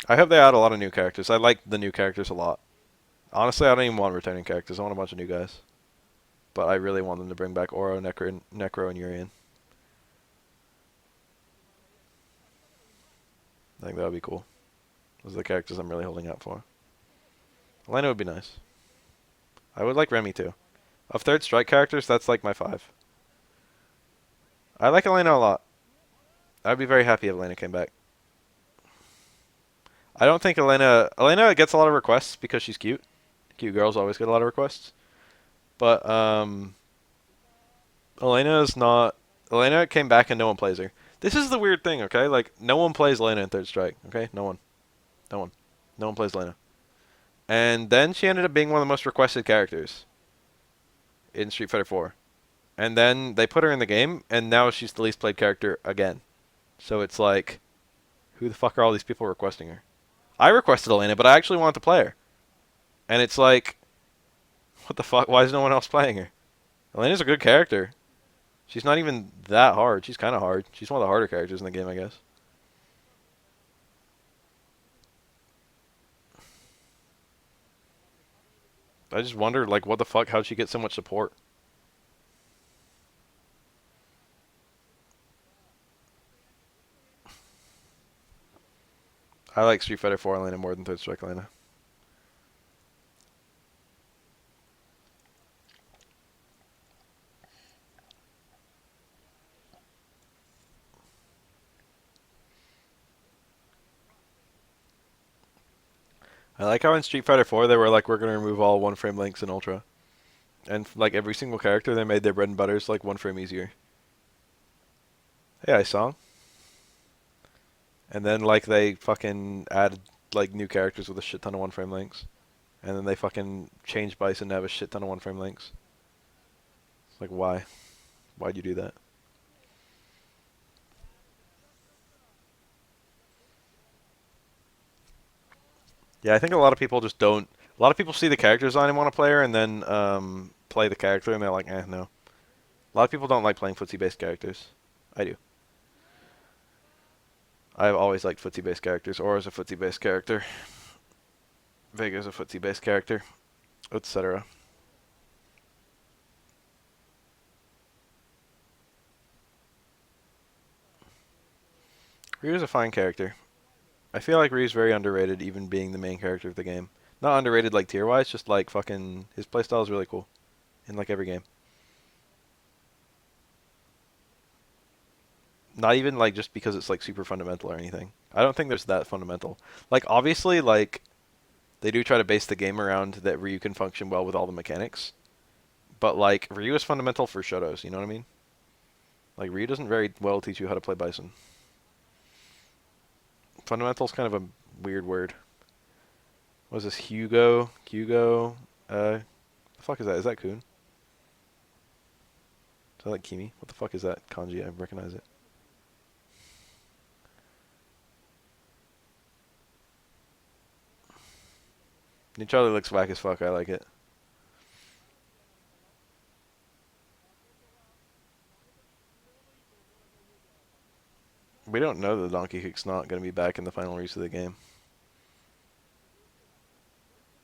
I hope they add a lot of new characters. I like the new characters a lot. Honestly, I don't even want returning characters. I want a bunch of new guys. But I really want them to bring back Oro, Necro, and Urian. I think that would be cool. Those are the characters I'm really holding out for. Elena would be nice. I would like Remy too. Of third strike characters, that's like my 5. I like Elena a lot. I'd be very happy if Elena came back. I don't think Elena gets a lot of requests because she's cute. Cute girls always get a lot of requests. But Elena is not. Elena came back and no one plays her. This is the weird thing, okay? Like no one plays Elena in Third Strike, okay? No one. No one. No one plays Elena. And then she ended up being one of the most requested characters in Street Fighter 4. And then they put her in the game, and now she's the least played character again. So it's like, who the fuck are all these people requesting her? I requested Elena, but I actually wanted to play her. And it's like, what the fuck? Why is no one else playing her? Elena's a good character. She's not even that hard. She's kind of hard. She's one of the harder characters in the game, I guess. I just wonder, like, what the fuck? How'd she get so much support? I like Street Fighter 4 Elena more than Third Strike Elena. I like how in Street Fighter 4 they were like, we're gonna remove all one frame links in Ultra. And like every single character, they made their bread and butters like one frame easier. Hey, I song. And then like they fucking added like new characters with a shit ton of one frame links. And then they fucking changed Bison to have a shit ton of one frame links. It's like why? Why'd you do that? Yeah, I think a lot of people just don't. A lot of people see the character design and want to play her, and then play the character, and they're like, eh, no. A lot of people don't like playing footsie-based characters. I do. I've always liked footsie-based characters. Aura's a footsie-based character. Vega's a footsie-based character, etc. Ryu's a fine character. I feel like Ryu's very underrated, even being the main character of the game. Not underrated like tier-wise, just like fucking his playstyle is really cool in like every game. Not even like just because it's like super fundamental or anything. I don't think there's that fundamental. Like obviously like they do try to base the game around that Ryu can function well with all the mechanics. But like Ryu is fundamental for Shotos, you know what I mean? Like Ryu doesn't very well teach you how to play Bison. Fundamental is kind of a weird word. What is this? Hugo? Hugo? The fuck is that? Is that Kun? Is that like Kimi? What the fuck is that kanji? I recognize it. New Charlie looks whack as fuck. I like it. We don't know that Donkey Kick's not going to be back in the final release of the game.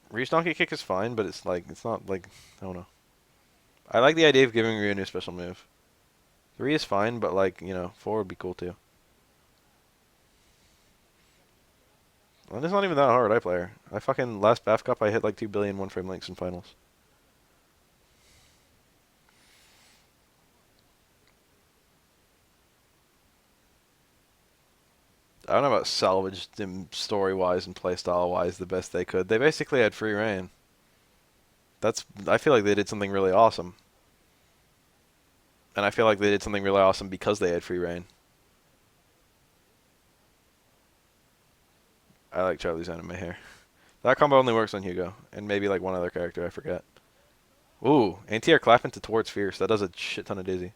Ryu's Donkey Kick is fine, but it's like, it's not like, I don't know. I like the idea of giving Ryu a new special move. 3 is fine, but like, 4 would be cool too. And it's not even that hard, I play her. I fucking, last BAF Cup, I hit like 2 billion one frame links in finals. I don't know about salvaged them story-wise and playstyle-wise the best they could. They basically had free reign. I feel like they did something really awesome. And I feel like they did something really awesome because they had free reign. I like Charlie's anime hair. That combo only works on Hugo, and maybe like one other character, I forget. Ooh, anti-air clap into towards fierce. That does a shit ton of dizzy.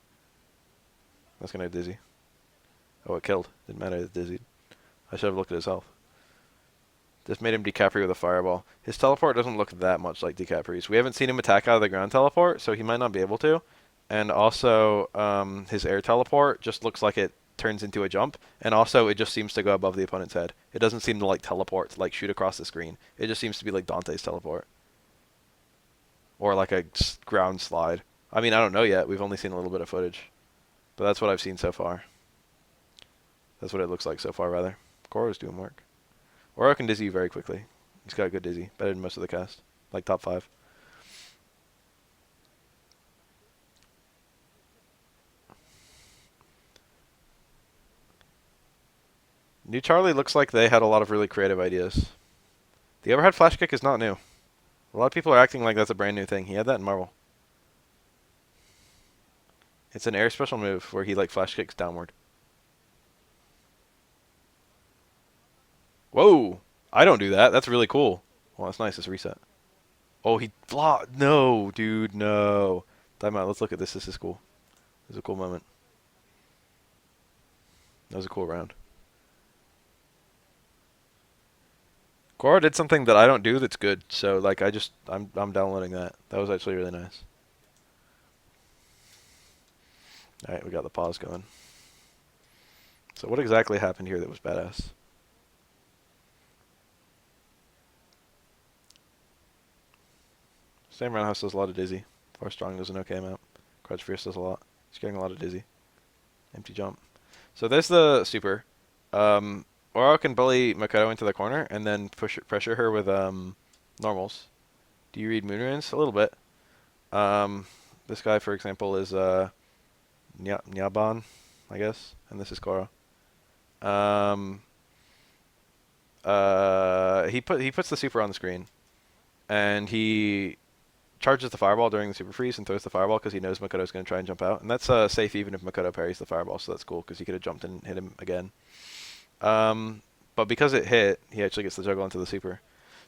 That's gonna have dizzy. Oh, it killed. Didn't matter, it's dizzy. I should have looked at his health. Just made him DiCaprio with a fireball. His teleport doesn't look that much like DiCaprio's. We haven't seen him attack out of the ground teleport, so he might not be able to. And also, his air teleport just looks like it turns into a jump, and also it just seems to go above the opponent's head. It doesn't seem to like teleport, to like shoot across the screen. It just seems to be like Dante's teleport, or like a ground slide. I mean, I don't know yet. We've only seen a little bit of footage, but that's what I've seen so far. That's what it looks like so far, rather. Koro's doing work. Oro can dizzy you very quickly. He's got good dizzy, better than most of the cast, like top 5. New Charlie looks like they had a lot of really creative ideas. The overhead flash kick is not new. A lot of people are acting like that's a brand new thing. He had that in Marvel. It's an air special move where he like flash kicks downward. Whoa! I don't do that. That's really cool. Well, that's nice. It's reset. Oh, he blocked. No, dude, no. Time out. Let's look at this. This is cool. This is a cool moment. That was a cool round. Cora did something that I don't do that's good. So like I'm downloading that. That was actually really nice. All right, we got the pause going. So what exactly happened here that was badass? Same roundhouse does a lot of dizzy. Force strong does an okay amount. Crouch fierce does a lot. He's getting a lot of dizzy. Empty jump. So there's the super. Um, Oro can bully Makoto into the corner and then pressure her with normals. Do you read Moonrunes? A little bit. This guy, for example, is Nyaban, I guess, and this is Koro. Um, he puts the super on the screen, and he charges the fireball during the super freeze and throws the fireball because he knows Makoto's going to try and jump out. And that's safe even if Makoto parries the fireball, so that's cool because he could have jumped and hit him again. But because it hit, he actually gets the juggle into the super.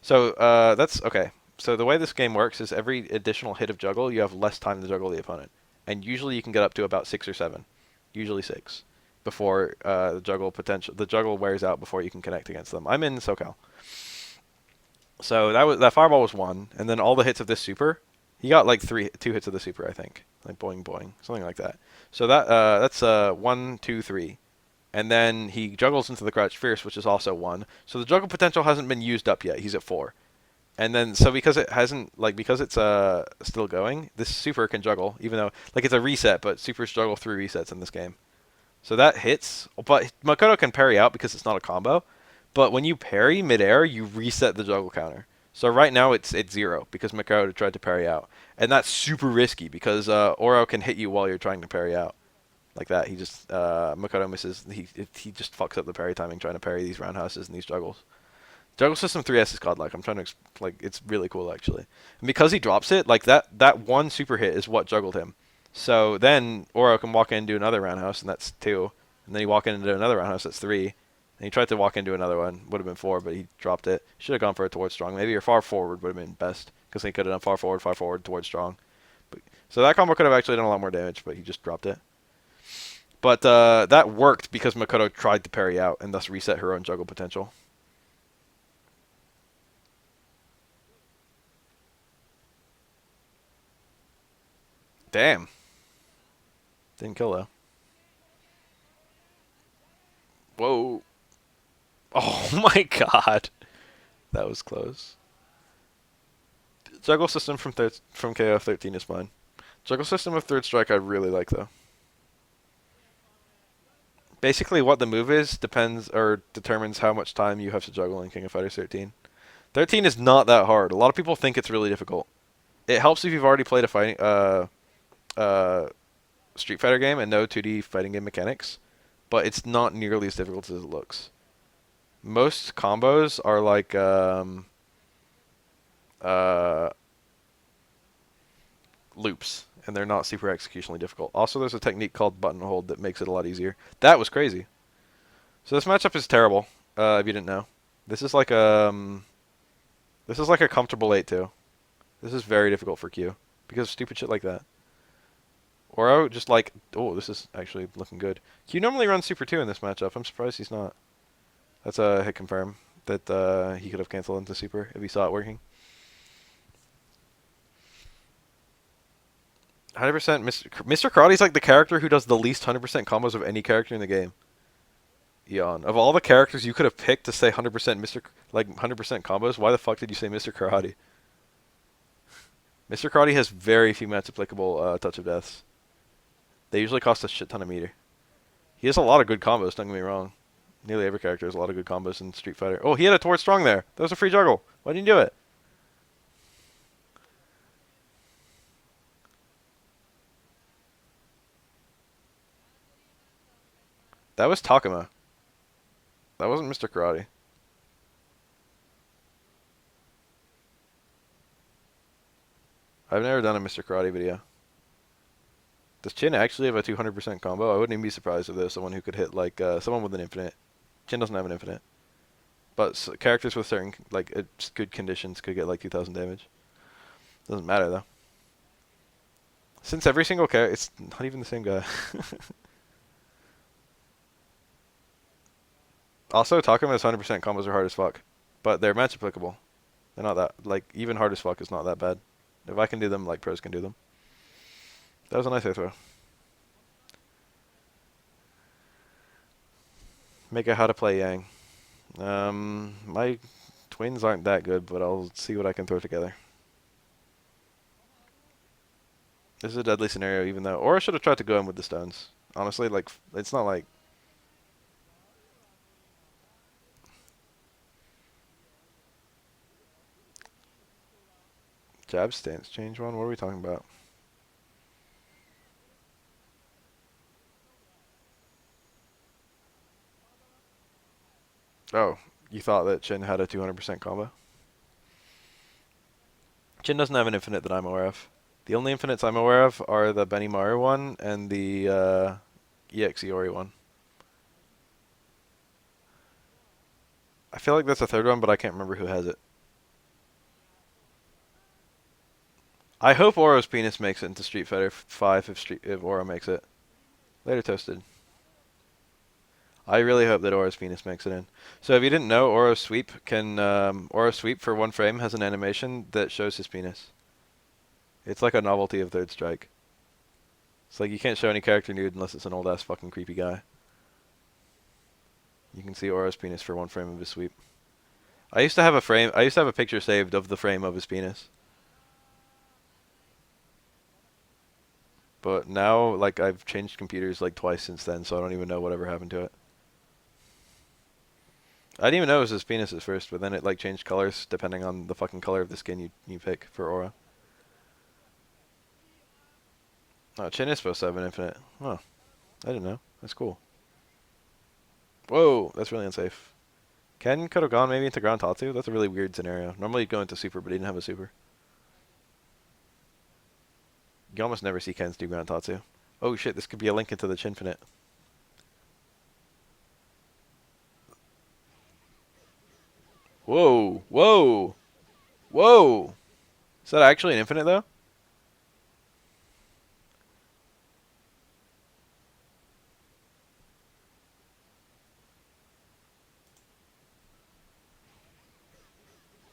So that's okay. So the way this game works is every additional hit of juggle, you have less time to juggle the opponent. And usually you can get up to about 6 or 7. Usually 6. Before the juggle wears out before you can connect against them. I'm in SoCal. So that fireball was 1, and then all the hits of this super, he got like 2 hits of the super, I think. Like boing boing, something like that. So that's 1, 2, 3. And then he juggles into the Crouch Fierce, which is also 1. So the juggle potential hasn't been used up yet. He's at 4. And then, so because it hasn't, because it's still going, this super can juggle, even though, it's a reset, but supers juggle 3 resets in this game. So that hits, but Makoto can parry out because it's not a combo. But when you parry midair, you reset the juggle counter. So right now it's 0 because Makoto tried to parry out. And that's super risky because Oro can hit you while you're trying to parry out. Like that, he just Makoto misses. He just fucks up the parry timing trying to parry these roundhouses and these juggles. Juggle System 3S is godlike. I'm trying to it's really cool actually. And because he drops it, that one super hit is what juggled him. So then Oro can walk in and do another roundhouse, and that's 2. And then he walk in and do another roundhouse, that's 3. And he tried to walk into another one, would have been 4, but he dropped it. Should have gone for it towards strong. Maybe your far forward would have been best because he could have done far forward towards strong. So that combo could have actually done a lot more damage, but he just dropped it. But that worked because Makoto tried to parry out and thus reset her own juggle potential. Damn. Didn't kill though. Whoa. Oh my god. That was close. Juggle system from KO 13 is fine. Juggle system of third strike I really like though. Basically what the move is depends or determines how much time you have to juggle in King of Fighters 13. 13 is not that hard. A lot of people think it's really difficult. It helps if you've already played a fighting Street Fighter game and know 2D fighting game mechanics, but it's not nearly as difficult as it looks. Most combos are uh, loops, and they're not super executionally difficult. Also, there's a technique called button hold that makes it a lot easier. That was crazy. So this matchup is terrible. If you didn't know, this is like this is like a comfortable 8-2. This is very difficult for Q because of stupid shit like that. Oro just oh, this is actually looking good. Q normally runs Super 2 in this matchup. I'm surprised he's not. That's a hit confirm that he could have canceled into Super if he saw it working. 100% Mr. Karate's like the character who does the least 100% combos of any character in the game. Eon. Of all the characters you could have picked to say 100% 100% combos, why the fuck did you say Mr. Karate? Mr. Karate has very few match applicable touch of deaths. They usually cost a shit ton of meter. He has a lot of good combos, don't get me wrong. Nearly every character has a lot of good combos in Street Fighter. Oh, he had a towards strong there. That was a free juggle. Why didn't you do it? That was Takuma. That wasn't Mr. Karate. I've never done a Mr. Karate video. Does Chin actually have a 200% combo? I wouldn't even be surprised if there's someone who could hit someone with an infinite. Chin doesn't have an infinite. But characters with certain good conditions could get 2,000 damage. Doesn't matter though. Since every single character, it's not even the same guy. Also, Takuma's 100% combos are hard as fuck, but they're match applicable. They're not that even hard as fuck is not that bad. If I can do them, pros can do them. That was a nice air throw. Make a how to play Yang. My twins aren't that good, but I'll see what I can throw together. This is a deadly scenario, even though, or I should have tried to go in with the stones. Honestly, it's not like. Jab stance change one? What are we talking about? Oh, you thought that Shin had a 200% combo? Chin doesn't have an infinite that I'm aware of. The only infinites I'm aware of are the Benimaru one and the EX Iori one. I feel like that's a third one, but I can't remember who has it. I hope Oro's penis makes it into Street Fighter 5 if Oro makes it. Later toasted. I really hope that Oro's penis makes it in. So if you didn't know, Oro sweep for one frame has an animation that shows his penis. It's like a novelty of Third Strike. It's like you can't show any character nude unless it's an old ass fucking creepy guy. You can see Oro's penis for one frame of his sweep. I used to have a picture saved of the frame of his penis. But now, like, I've changed computers like twice since then, so I don't even know whatever happened to it. I didn't even know it was his penis at first, but then it like changed colors depending on the fucking color of the skin you pick for Aura. Oh, Chin is supposed to have an infinite. Oh, I didn't know. That's cool. Whoa, that's really unsafe. Ken could have gone maybe into Ground Tatsu. That's a really weird scenario. Normally you'd go into Super, but he didn't have a Super. You almost never see Kens do Ground Tatsu. Oh shit, this could be a link into the Chinfinite. Whoa, whoa, whoa. Is that actually an infinite though?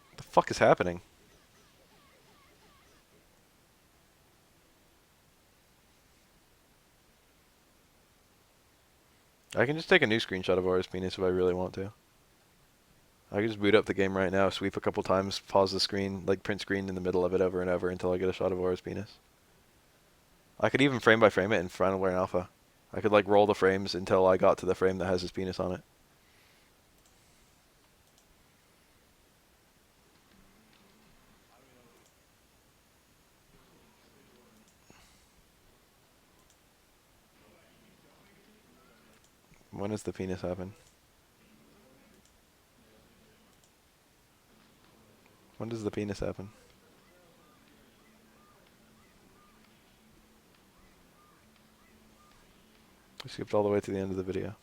What the fuck is happening? I can just take a new screenshot of Aura's penis if I really want to. I can just boot up the game right now, sweep a couple times, pause the screen, like print screen in the middle of it over and over until I get a shot of Aura's penis. I could even frame by frame it in Final Wear Alpha. I could like roll the frames until I got to the frame that has his penis on it. When does the penis happen? When does the penis happen? We skipped all the way to the end of the video.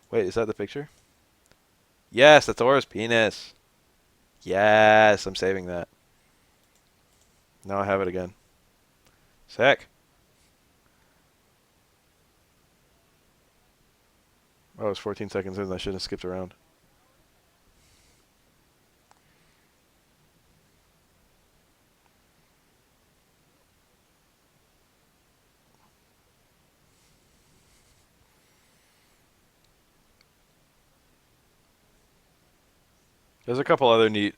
Wait, is that the picture? Yes, that's Aura's penis. Yes, I'm saving that. Now I have it again. Sick. Oh, it was 14 seconds in. I should have skipped around. There's a couple other neat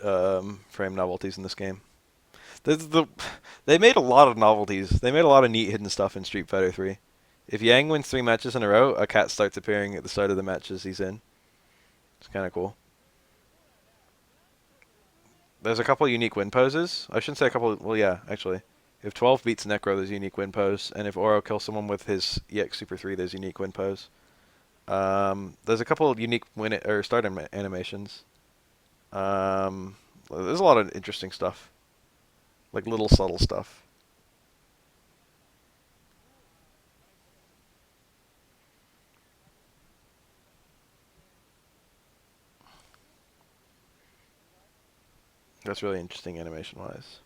frame novelties in this game. They made a lot of novelties. They made a lot of neat hidden stuff in Street Fighter 3. If Yang wins 3 matches in a row, a cat starts appearing at the start of the matches he's in. It's kind of cool. There's a couple unique win poses. I shouldn't say a couple. Well, yeah, actually. If 12 beats Necro, there's unique win pose. And if Oro kills someone with his EX Super 3, there's unique win pose. There's a couple of unique win or start animations. There's a lot of interesting stuff. Like little subtle stuff. That's really interesting animation-wise.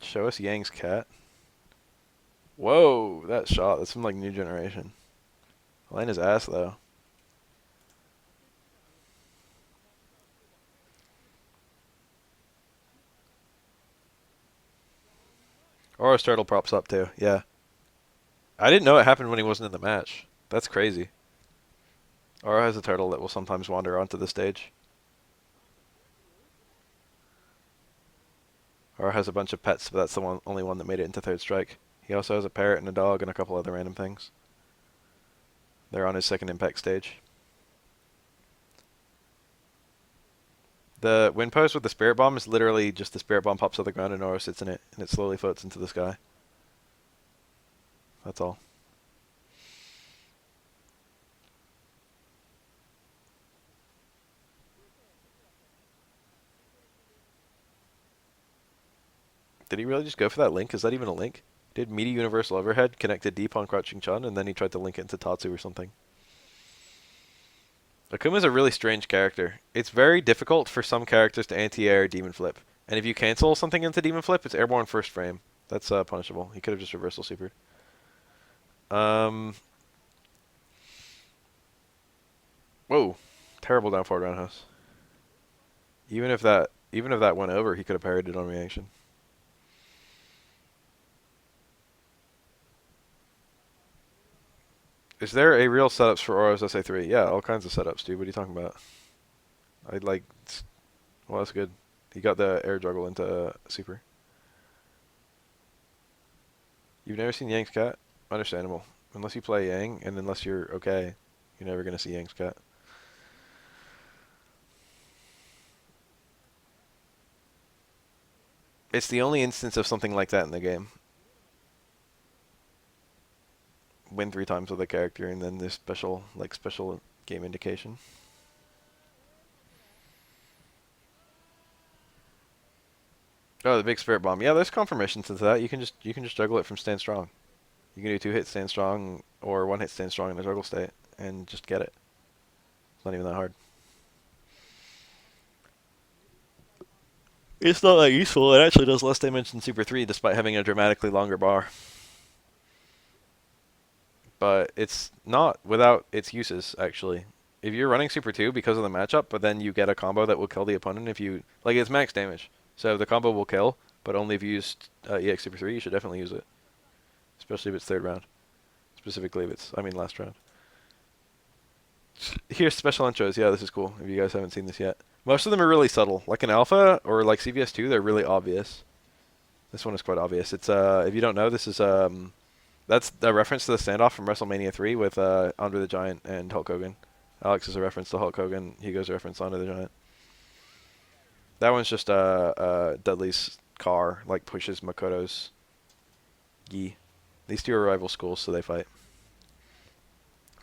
Show us Yang's cat. Whoa, that shot. That's from like New Generation. Elena's ass though. Aura's turtle props up too. Yeah. I didn't know it happened when he wasn't in the match. That's crazy. Aura has a turtle that will sometimes wander onto the stage. Aura has a bunch of pets, but that's the only one that made it into Third Strike. He also has a parrot and a dog and a couple other random things. They're on his second impact stage. The win pose with the spirit bomb is literally just the spirit bomb pops on the ground and Aura sits in it, and it slowly floats into the sky. That's all. Did he really just go for that link? Is that even a link? Did meaty universal overhead, connected deep on crouching Chun, and then he tried to link it into Tatsu or something. Akuma's a really strange character. It's very difficult for some characters to anti-air Demon Flip. And if you cancel something into Demon Flip, it's airborne first frame. That's punishable. He could have just reversal supered. Um, Whoa. Terrible down forward roundhouse. Even if that went over, he could have parried it on reaction. Is there a real setups for Oro's SA3? Yeah, all kinds of setups, dude. What are you talking about? I'd like... Well, that's good. He got the air juggle into super. You've never seen Yang's cat? Understandable. Unless you play Yang, and unless you're okay, you're never going to see Yang's cat. It's the only instance of something like that in the game. Win 3 times with a character, and then this special game indication. Oh, the big spirit bomb. Yeah, there's confirmations to that. You can just juggle it from stand strong. You can do 2 hits stand strong or 1 hit stand strong in a juggle state and just get it. It's not even that hard. It's not that useful. It actually does less damage than Super 3 despite having a dramatically longer bar. But it's not without its uses, actually. If you're running Super 2 because of the matchup, but then you get a combo that will kill the opponent if you... Like, it's max damage. So the combo will kill, but only if you used EX Super 3, you should definitely use it. Especially if it's third round. Specifically if it's, last round. Here's special intros. Yeah, this is cool, if you guys haven't seen this yet. Most of them are really subtle. Like in Alpha, or like CVS2, they're really obvious. This one is quite obvious. It's, if you don't know, this is, that's a reference to the standoff from WrestleMania 3 with Andre the Giant and Hulk Hogan. Alex is a reference to Hulk Hogan. Hugo's a reference to Andre the Giant. That one's just Dudley's car, like, pushes Makoto's gi. These two are rival schools, so they fight.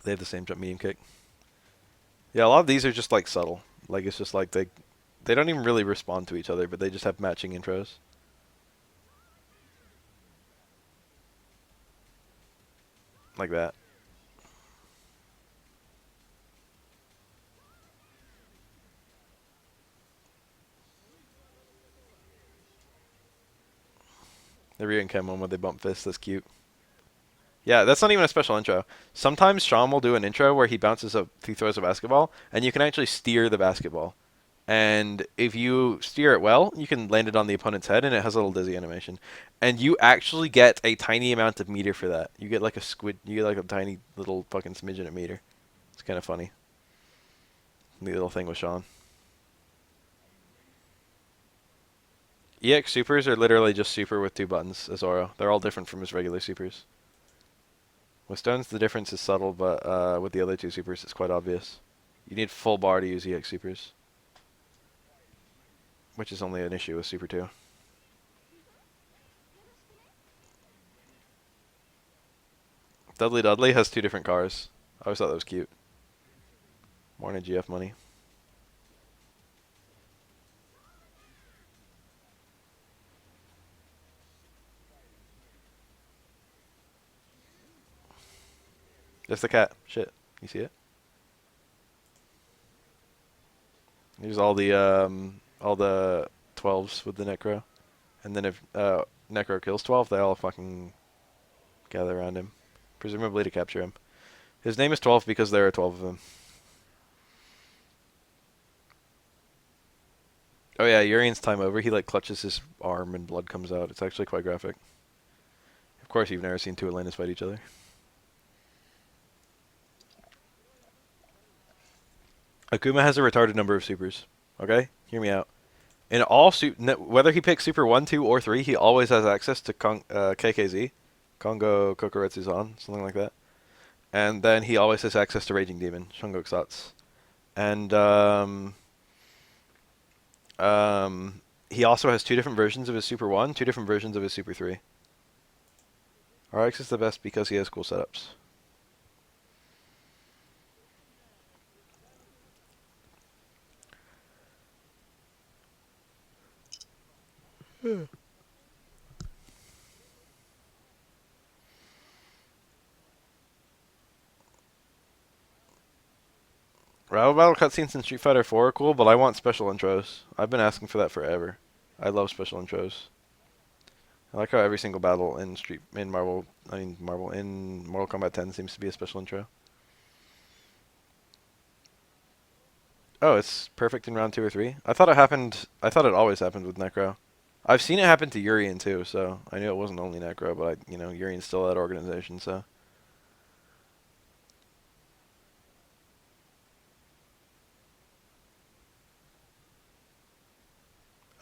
They have the same jump medium kick. Yeah, a lot of these are just, like, subtle. Like, it's just like they don't even really respond to each other, but they just have matching intros. Like that. The Ryu and Ken one where they bump fists, that's cute. Yeah, that's not even a special intro. Sometimes Sean will do an intro where he throws a basketball, and you can actually steer the basketball. And if you steer it well, you can land it on the opponent's head, and it has a little dizzy animation. And you actually get a tiny amount of meter for that. You get like a squid, you get like a tiny little fucking smidgen of meter. It's kind of funny. The little thing with Sean. EX supers are literally just super with 2 buttons, as Zoro. They're all different from his regular supers. With Stones, the difference is subtle, but with the other 2 supers, it's quite obvious. You need full bar to use EX supers, which is only an issue with Super 2. Dudley has 2 different cars. I always thought that was cute. Morning GF money. Just the cat. Shit. You see it? Here's all the 12s with the Necro. And then if Necro kills 12, they all fucking gather around him. Presumably to capture him. His name is 12 because there are 12 of them. Oh yeah, Urian's time over. He like clutches his arm and blood comes out. It's actually quite graphic. Of course, you've never seen 2 Atlantis fight each other. Akuma has a retarded number of supers. Okay? Hear me out. In all whether he picks super 1, 2, or 3, he always has access to KKZ, Kongo Kokoretsu-zan, something like that. And then he always has access to Raging Demon, Shungokusatsu. And he also has 2 different versions of his super 1, 2 different versions of his super 3. RX is the best because he has cool setups. Rival battle cutscenes in Street Fighter 4 are cool, but I want special intros. I've been asking for that forever. I love special intros. I like how every single battle in Mortal Kombat 10 seems to be a special intro. Oh, it's perfect in round 2 or 3? I thought it happened, I thought it always happened with Necro. I've seen it happen to Urien too, so I knew it wasn't only Necro, but Urien's still that organization, so.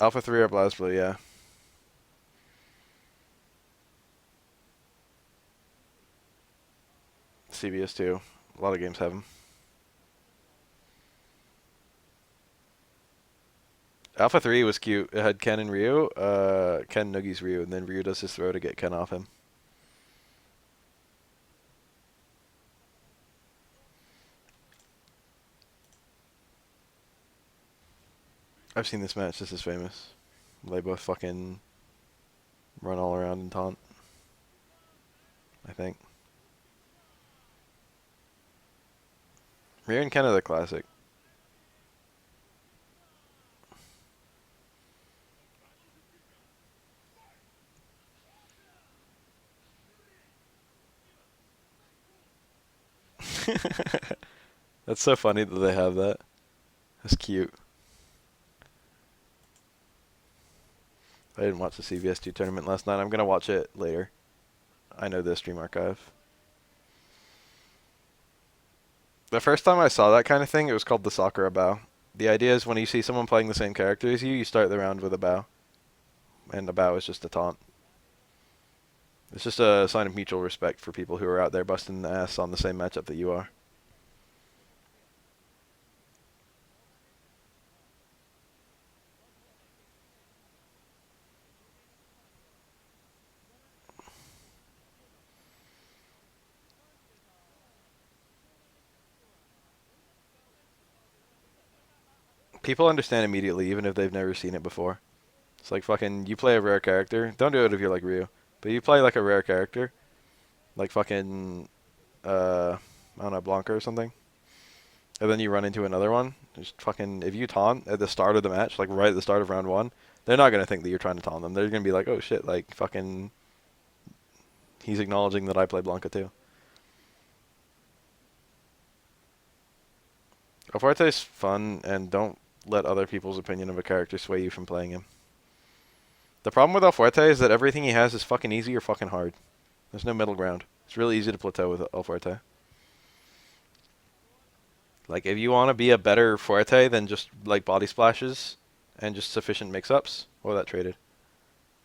Alpha 3 or BlazBlue, yeah. CBS 2. A lot of games have them. Alpha 3 was cute. It had Ken and Ryu. Ken noogies Ryu, and then Ryu does his throw to get Ken off him. I've seen this match. This is famous. They both fucking run all around and taunt, I think. Ryu and Ken are the classic. That's so funny that they have that. That's cute. I didn't watch the CVS2 tournament last night. I'm gonna watch it later. I know the stream archive. The first time I saw that kind of thing, it was called the Sakura bow. The idea is when you see someone playing the same character as you start the round with a bow. And the bow is just a taunt. It's just a sign of mutual respect for people who are out there busting the ass on the same matchup that you are. People understand immediately, even if they've never seen it before. It's like fucking, you play a rare character. Don't do it if you're like Ryu. But you play like a rare character. Like fucking, I don't know, Blanca or something. And then you run into another one. Just fucking, if you taunt at the start of the match, like right at the start of round 1, they're not going to think that you're trying to taunt them. They're going to be like, oh shit, like fucking, he's acknowledging that I play Blanca too. Fuerte's fun, and don't let other people's opinion of a character sway you from playing him. The problem with El Fuerte is that everything he has is fucking easy or fucking hard. There's no middle ground. It's really easy to plateau with El Fuerte. Like, if you want to be a better Fuerte than just, like, body splashes and just sufficient mix-ups, well, that traded.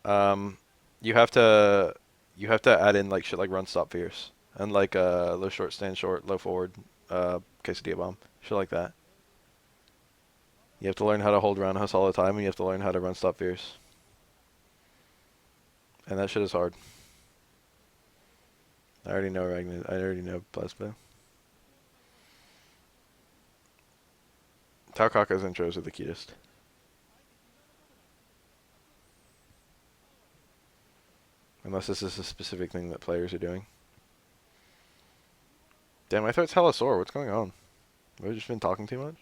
Um, you have to add in, like, shit like run, stop, fierce. And, like, low short, stand short, low forward, quesadilla bomb. Shit like that. You have to learn how to hold roundhouse all the time, and you have to learn how to run, stop, fierce. And that shit is hard. I already know Ragnar. I already know Plasma. Taokaka's intros are the cutest. Unless this is a specific thing that players are doing. Damn, my throat's hella sore. What's going on? Have I just been talking too much?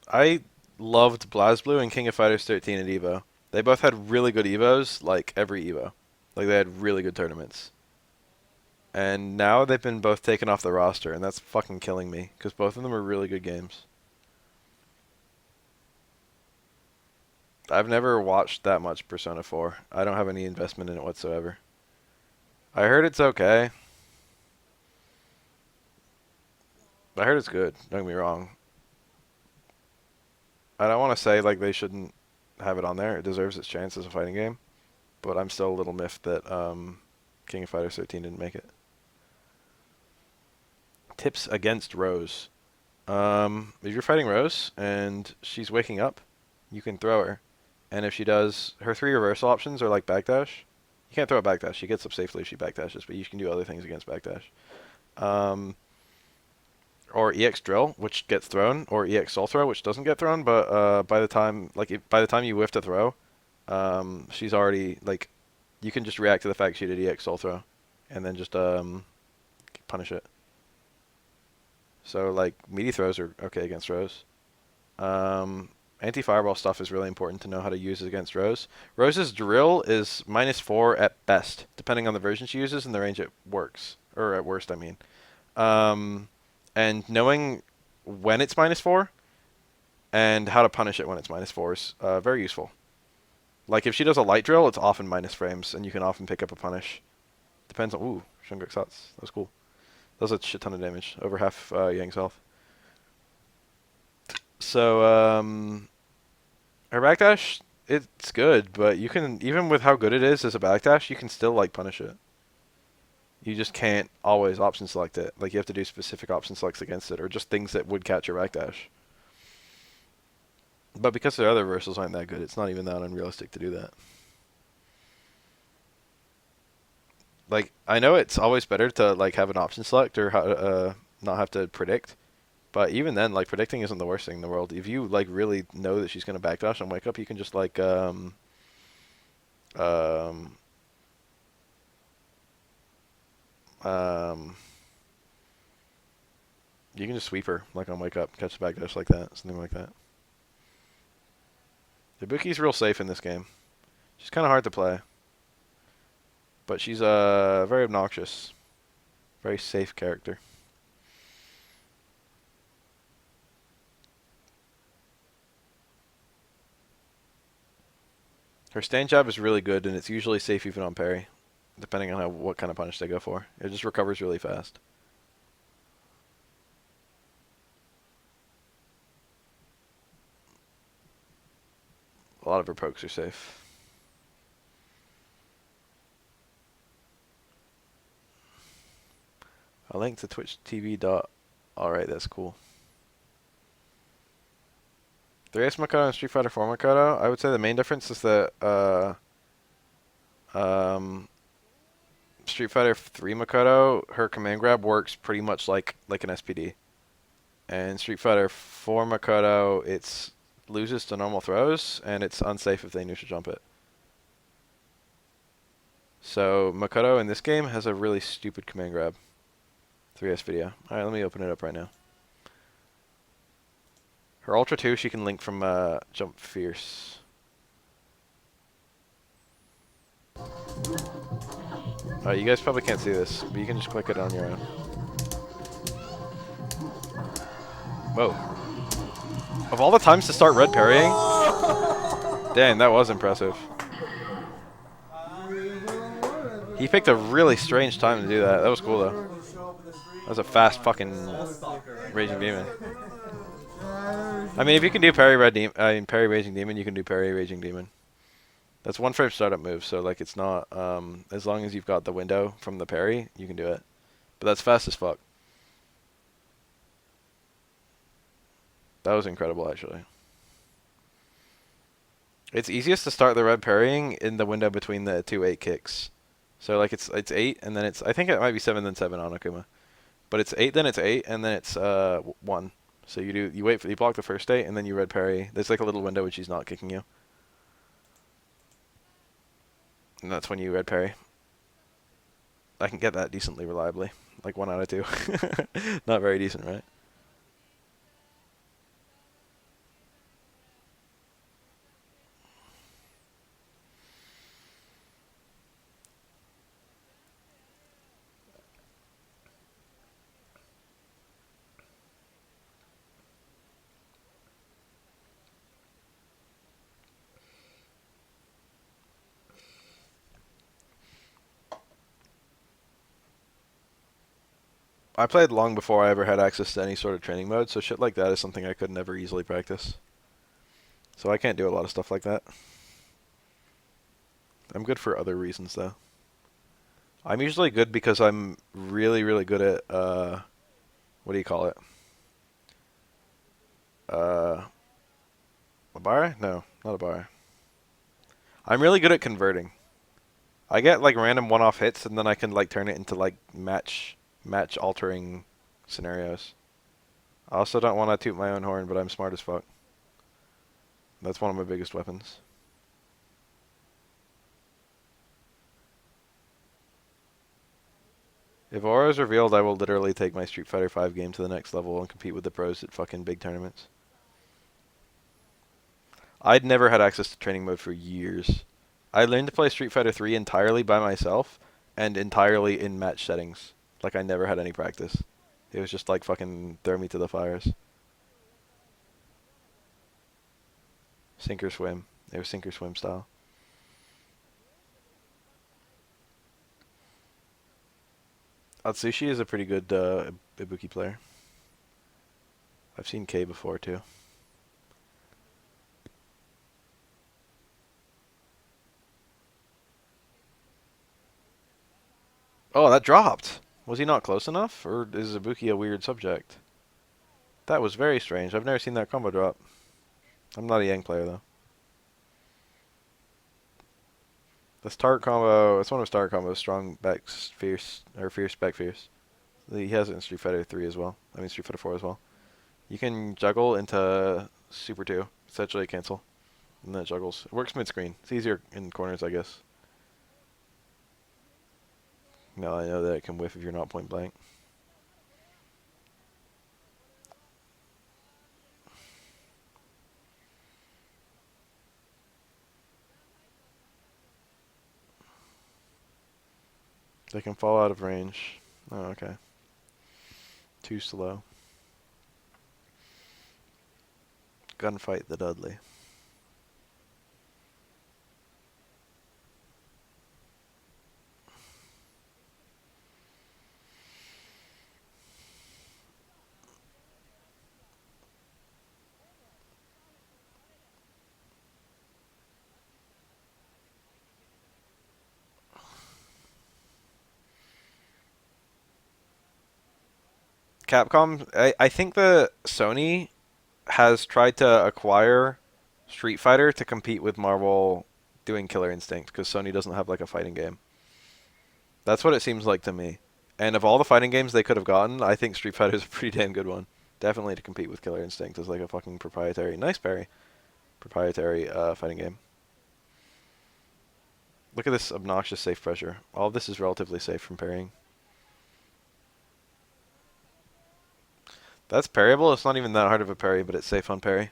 I loved BlazBlue and King of Fighters 13 at Evo. They both had really good Evos, like every Evo. Like they had really good tournaments. And now they've been both taken off the roster, and that's fucking killing me, because both of them are really good games. I've never watched that much Persona 4. I don't have any investment in it whatsoever. I heard it's okay. I heard it's good, don't get me wrong. I don't want to say like they shouldn't have it on there. It deserves its chance as a fighting game. But I'm still a little miffed that King of Fighters 13 didn't make it. Tips against Rose. If you're fighting Rose and she's waking up, you can throw her. And if she does, her 3 reversal options are like backdash. You can't throw a backdash. She gets up safely if she backdashes, but you can do other things against backdash. Um, or EX drill, which gets thrown, or EX soul throw, which doesn't get thrown. But by the time by the time you whiff to throw, she's already like you can just react to the fact she did EX soul throw, and then just punish it. So like meaty throws are okay against Rose. Um, Anti-fireball stuff is really important to know how to use against Rose. Rose's drill is -4 at best, depending on the version she uses and the range it works, or at worst, I mean. Um, and knowing when it's -4 and how to punish it when it's -4 is very useful. Like if she does a light drill, it's often minus frames, and you can often pick up a punish. Depends on. Ooh, Shunguk Sats. That was cool. That was a shit ton of damage, over half Yang's health. So her backdash, it's good, but you can even with how good it is as a backdash, you can still like punish it. You just can't always option select it. Like you have to do specific option selects against it, or just things that would catch your backdash. But because their other reversals aren't that good, it's not even that unrealistic to do that. Like I know it's always better to like have an option select or not have to predict. But even then, like predicting isn't the worst thing in the world. If you like really know that she's gonna backdash and wake up, you can just like um, um, you can just sweep her like on wake up, catch the backdash like that, something like that. Ibuki's real safe in this game. She's kind of hard to play, but she's very obnoxious, very safe character. Her stand jab is really good, and it's usually safe even on parry, depending on what kind of punish they go for. It just recovers really fast. A lot of her pokes are safe. A link to Twitch TV. Alright, that's cool. 3S Makoto and Street Fighter 4 Makoto, I would say the main difference is that um, Street Fighter 3 Makoto, her command grab works pretty much like an SPD. And Street Fighter 4 Makoto, it's loses to normal throws, and it's unsafe if they neutral jump it. So Makoto in this game has a really stupid command grab. 3S video. Alright, let me open it up right now. Her Ultra 2, she can link from Jump Fierce. You guys probably can't see this, but you can just click it on your own. Whoa. Of all the times to start red parrying? Dang, that was impressive. He picked a really strange time to do that. That was cool, though. That was a fast fucking Raging Demon. I mean, if you can do parry parry Raging Demon, you can do parry Raging Demon. That's one frame startup move, so like it's not as long as you've got the window from the parry, you can do it. But that's fast as fuck. That was incredible, actually. It's easiest to start the red parrying in the window between the two 8 kicks. So like it's 8 and then it's I think it might be 7 then 7 on Akuma. But it's 8 then it's 8 and then it's 1. So you wait for you block the first 8 and then you red parry. There's like a little window when she's not kicking you. And that's when you red parry. I can get that decently reliably. Like 1 out of 2. Not very decent, right? I played long before I ever had access to any sort of training mode, so shit like that is something I could never easily practice. So I can't do a lot of stuff like that. I'm good for other reasons, though. I'm usually good because I'm really, really good at, what do you call it? A bar? No, not a bar. I'm really good at converting. I get like random one-off hits, and then I can like turn it into like match altering scenarios. I also don't want to toot my own horn, but I'm smart as fuck. That's one of my biggest weapons. If Aura is revealed, I will literally take my Street Fighter 5 game to the next level and compete with the pros at fucking big tournaments. I'd never had access to training mode for years. I learned to play Street Fighter 3 entirely by myself and entirely in match settings. Like I never had any practice. It was just like fucking throw me to the fires. Sink or swim. It was sink or swim style. Atsushi is a pretty good Ibuki player. I've seen K before too. Oh, that dropped. Was he not close enough? Or is Ibuki a weird subject? That was very strange. I've never seen that combo drop. I'm not a Yang player though. The start combo, it's one of his start combos, strong back fierce, or fierce back fierce. He has it in Street Fighter 3 as well. I mean Street Fighter 4 as well. You can juggle into Super 2. It's actually a cancel. And then it juggles. It works mid-screen. It's easier in corners, I guess. No, I know that it can whiff if you're not point blank. They can fall out of range. Oh, okay. Too slow. Gunfight the Dudley. Capcom, I think the Sony has tried to acquire Street Fighter to compete with Marvel doing Killer Instinct because Sony doesn't have like a fighting game. That's what it seems like to me. And of all the fighting games they could have gotten, I think Street Fighter is a pretty damn good one. Definitely to compete with Killer Instinct as like a fucking proprietary, nice parry, proprietary fighting game. Look at this obnoxious safe pressure. All of this is relatively safe from parrying. That's parryable. It's not even that hard of a parry, but it's safe on parry.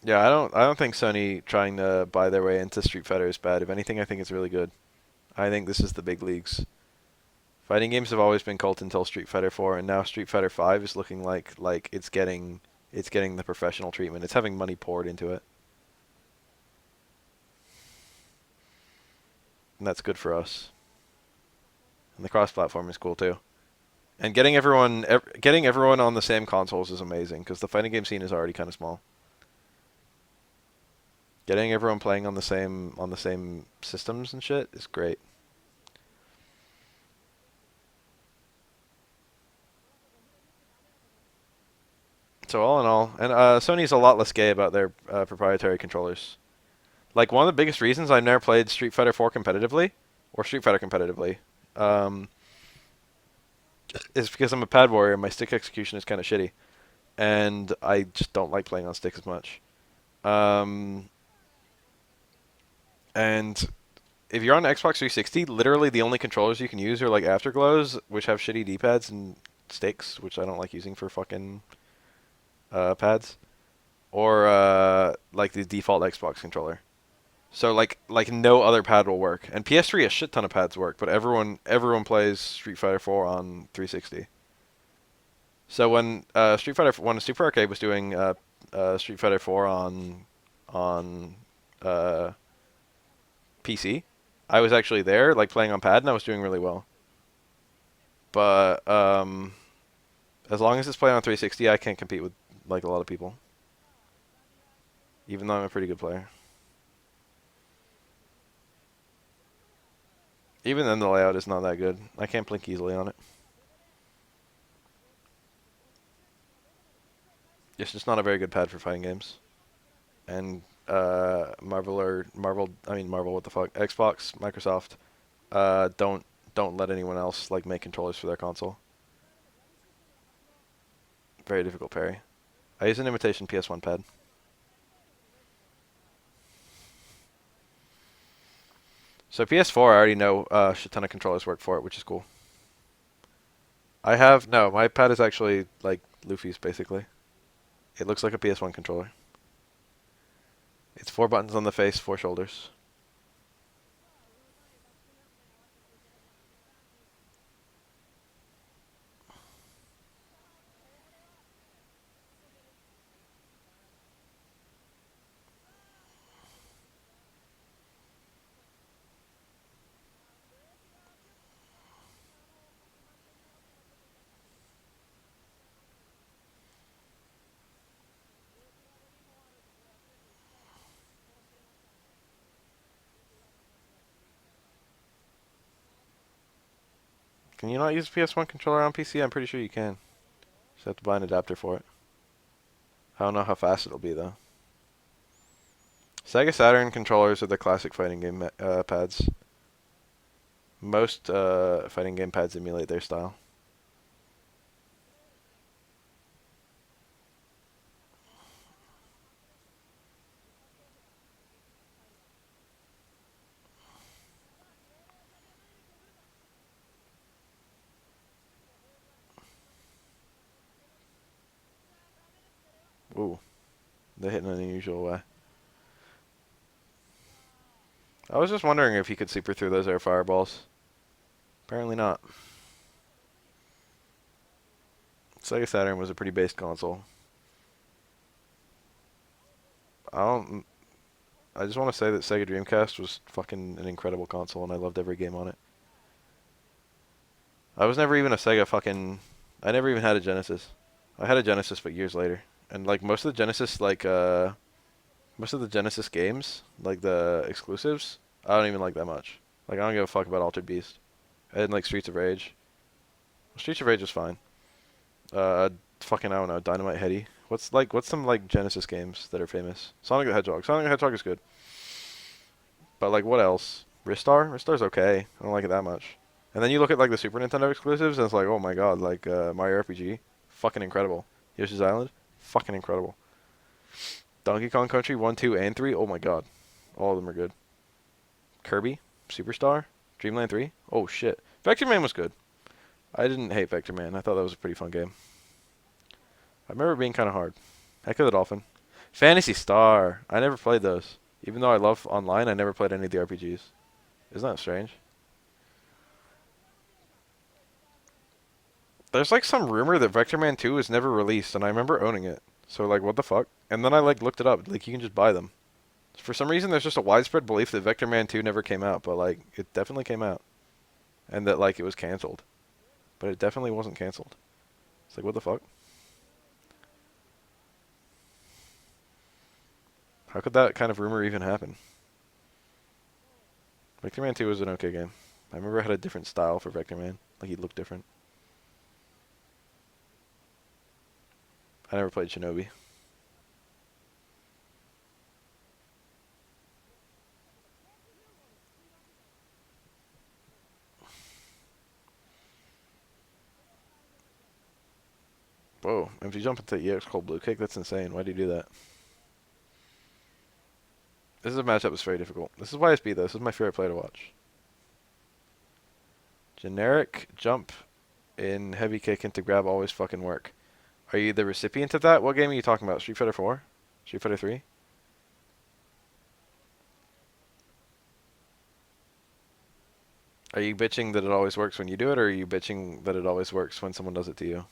Yeah, I don't think Sony trying to buy their way into Street Fighter is bad. If anything, I think it's really good. I think this is the big leagues. Fighting games have always been cult until Street Fighter 4, and now Street Fighter 5 is looking like it's getting the professional treatment. It's having money poured into it, and that's good for us. And the cross-platform is cool too. And getting everyone on the same consoles is amazing because the fighting game scene is already kind of small. Getting everyone playing on the same systems and shit is great. So all in all, and Sony's a lot less gay about their proprietary controllers. Like one of the biggest reasons I've never played Street Fighter 4 competitively, or Street Fighter competitively, um, is because I'm a pad warrior and my stick execution is kind of shitty, and I just don't like playing on stick as much. Um, and if you're on Xbox 360, literally the only controllers you can use are like Afterglows, which have shitty D-pads and sticks, which I don't like using for fucking pads, or like the default Xbox controller. So like no other pad will work. And PS3 a shit ton of pads work, but everyone plays Street Fighter 4 on 360. So when Super Arcade was doing Street Fighter 4 on uh, PC, I was actually there like playing on pad and I was doing really well. But as long as it's playing on 360, I can't compete with like a lot of people, even though I'm a pretty good player. Even then, the layout is not that good. I can't blink easily on it. It's just not a very good pad for fighting games. And Marvel, what the fuck? Xbox, Microsoft, don't let anyone else like make controllers for their console. Very difficult parry. I use an imitation PS1 pad. So PS4, I already know a shit ton of controllers work for it, which is cool. No, my pad is actually like Luffy's basically. It looks like a PS1 controller. It's 4 buttons on the face, 4 shoulders. Can you not use a PS1 controller on PC? I'm pretty sure you can. Just have to buy an adapter for it. I don't know how fast it'll be though. Sega Saturn controllers are the classic fighting game pads. Most fighting game pads emulate their style. Ooh, they hit in an unusual way. I was just wondering if he could super through those air fireballs. Apparently not. Sega Saturn was a pretty based console. I don't. I just want to say that Sega Dreamcast was fucking an incredible console, and I loved every game on it. I was never even a Sega fucking. I never even had a Genesis. I had a Genesis, but years later. And like most of the Genesis games, like the exclusives, I don't even like that much. Like I don't give a fuck about Altered Beast. I didn't like Streets of Rage. Streets of Rage was fine. Uh, fucking I don't know, Dynamite Heady. What's some like Genesis games that are famous? Sonic the Hedgehog. Sonic the Hedgehog is good. But like what else? Ristar? Ristar's okay. I don't like it that much. And then you look at like the Super Nintendo exclusives and it's like, oh my god, like Mario RPG, fucking incredible. Yoshi's Island, fucking incredible. Donkey Kong Country 1, 2, and 3, oh my god. All of them are good. Kirby, Superstar, Dreamland 3, oh shit. Vector Man was good. I didn't hate Vector Man. I thought that was a pretty fun game. I remember it being kind of hard. Heck of the Dolphin. Fantasy Star. I never played those. Even though I love online, I never played any of the RPGs. Isn't that strange? There's like some rumor that Vector Man 2 was never released, and I remember owning it. So like, what the fuck? And then I like looked it up. Like, you can just buy them. For some reason, there's just a widespread belief that Vector Man 2 never came out, but like, it definitely came out, and that like it was canceled, but it definitely wasn't canceled. It's like, what the fuck? How could that kind of rumor even happen? Vector Man 2 was an okay game. I remember it had a different style for Vector Man. Like, he looked different. I never played Shinobi. Whoa, if you jump into EX Cold Blue Kick, that's insane. Why do you do that? This is a matchup that's very difficult. This is YSB, though. This is my favorite play to watch. Generic jump in heavy kick into grab always fucking work. Are you the recipient of that? What game are you talking about? Street Fighter 4? Street Fighter 3? Are you bitching that it always works when you do it, or are you bitching that it always works when someone does it to you?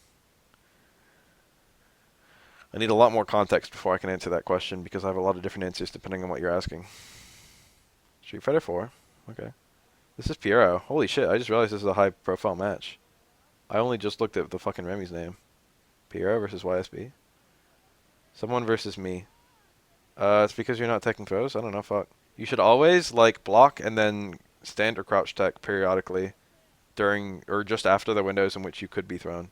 I need a lot more context before I can answer that question because I have a lot of different answers depending on what you're asking. Street Fighter 4? Okay. This is Piero. Holy shit, I just realized this is a high profile match. I only just looked at the fucking Remy's name. Piero versus YSB? Someone versus me. It's because you're not taking throws? I don't know, fuck. You should always, like, block and then stand or crouch tech periodically during or just after the windows in which you could be thrown.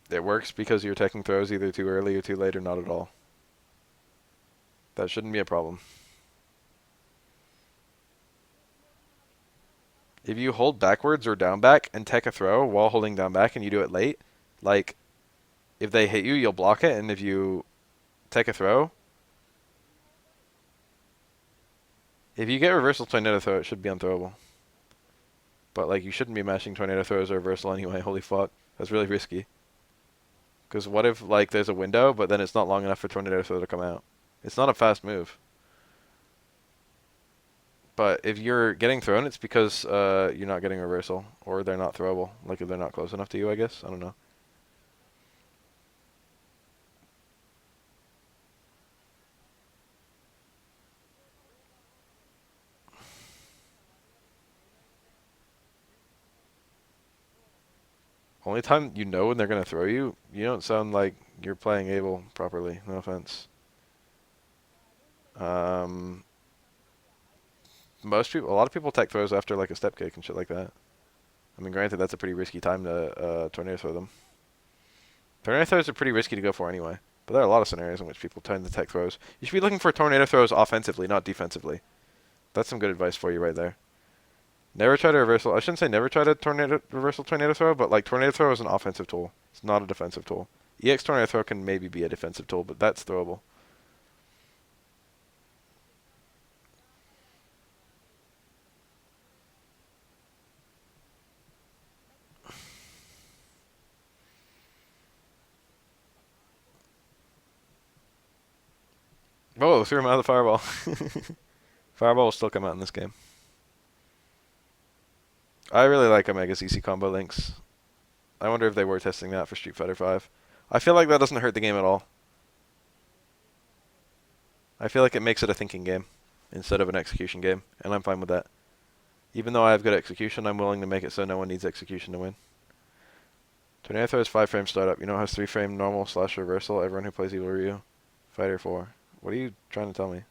It works because you're taking throws either too early or too late or not at all. That shouldn't be a problem. If you hold backwards or down back and take a throw while holding down back and you do it late, like, if they hit you, you'll block it, and if you take a throw, if you get reversal tornado throw, it should be unthrowable. But, like, you shouldn't be mashing tornado throws or reversal anyway. Holy fuck. That's really risky. Because what if, like, there's a window, but then it's not long enough for tornado throw to come out? It's not a fast move. But if you're getting thrown, it's because you're not getting reversal, or they're not throwable. Like, if they're not close enough to you, I guess. I don't know. Only time you know when they're going to throw you, you don't sound like you're playing Able properly. No offense. Um, a lot of people tech throws after, like, a step kick and shit like that. I mean, granted, that's a pretty risky time to tornado throw them. Tornado throws are pretty risky to go for anyway. But there are a lot of scenarios in which people tend to tech throws. You should be looking for tornado throws offensively, not defensively. That's some good advice for you right there. Never try to reversal. I shouldn't say never try to reversal tornado throw, but, like, tornado throw is an offensive tool. It's not a defensive tool. EX tornado throw can maybe be a defensive tool, but that's throwable. Oh, threw him out of the fireball. Fireball will still come out in this game. I really like Omega CC combo links. I wonder if they were testing that for Street Fighter 5. I feel like that doesn't hurt the game at all. I feel like it makes it a thinking game instead of an execution game, and I'm fine with that. Even though I have good execution, I'm willing to make it so no one needs execution to win. Tornado throw is 5 frame startup. You know it has 3 frame normal / reversal. Everyone who plays Evil Ryu. Fighter 4. What are you trying to tell me?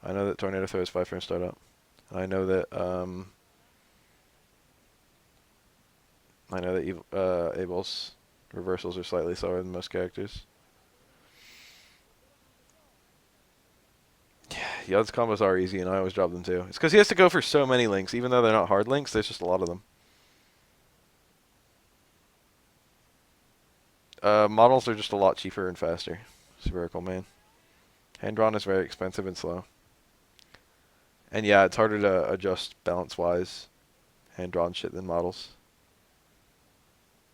I know that tornado throw is 5 frame startup. I know that Abel's reversals are slightly slower than most characters. Yeah, Yud's combos are easy, and I always drop them too. It's because he has to go for so many links. Even though they're not hard links, there's just a lot of them. Models are just a lot cheaper and faster. Spherical man. Hand drawn is very expensive and slow. And yeah, it's harder to adjust balance-wise hand drawn shit than models.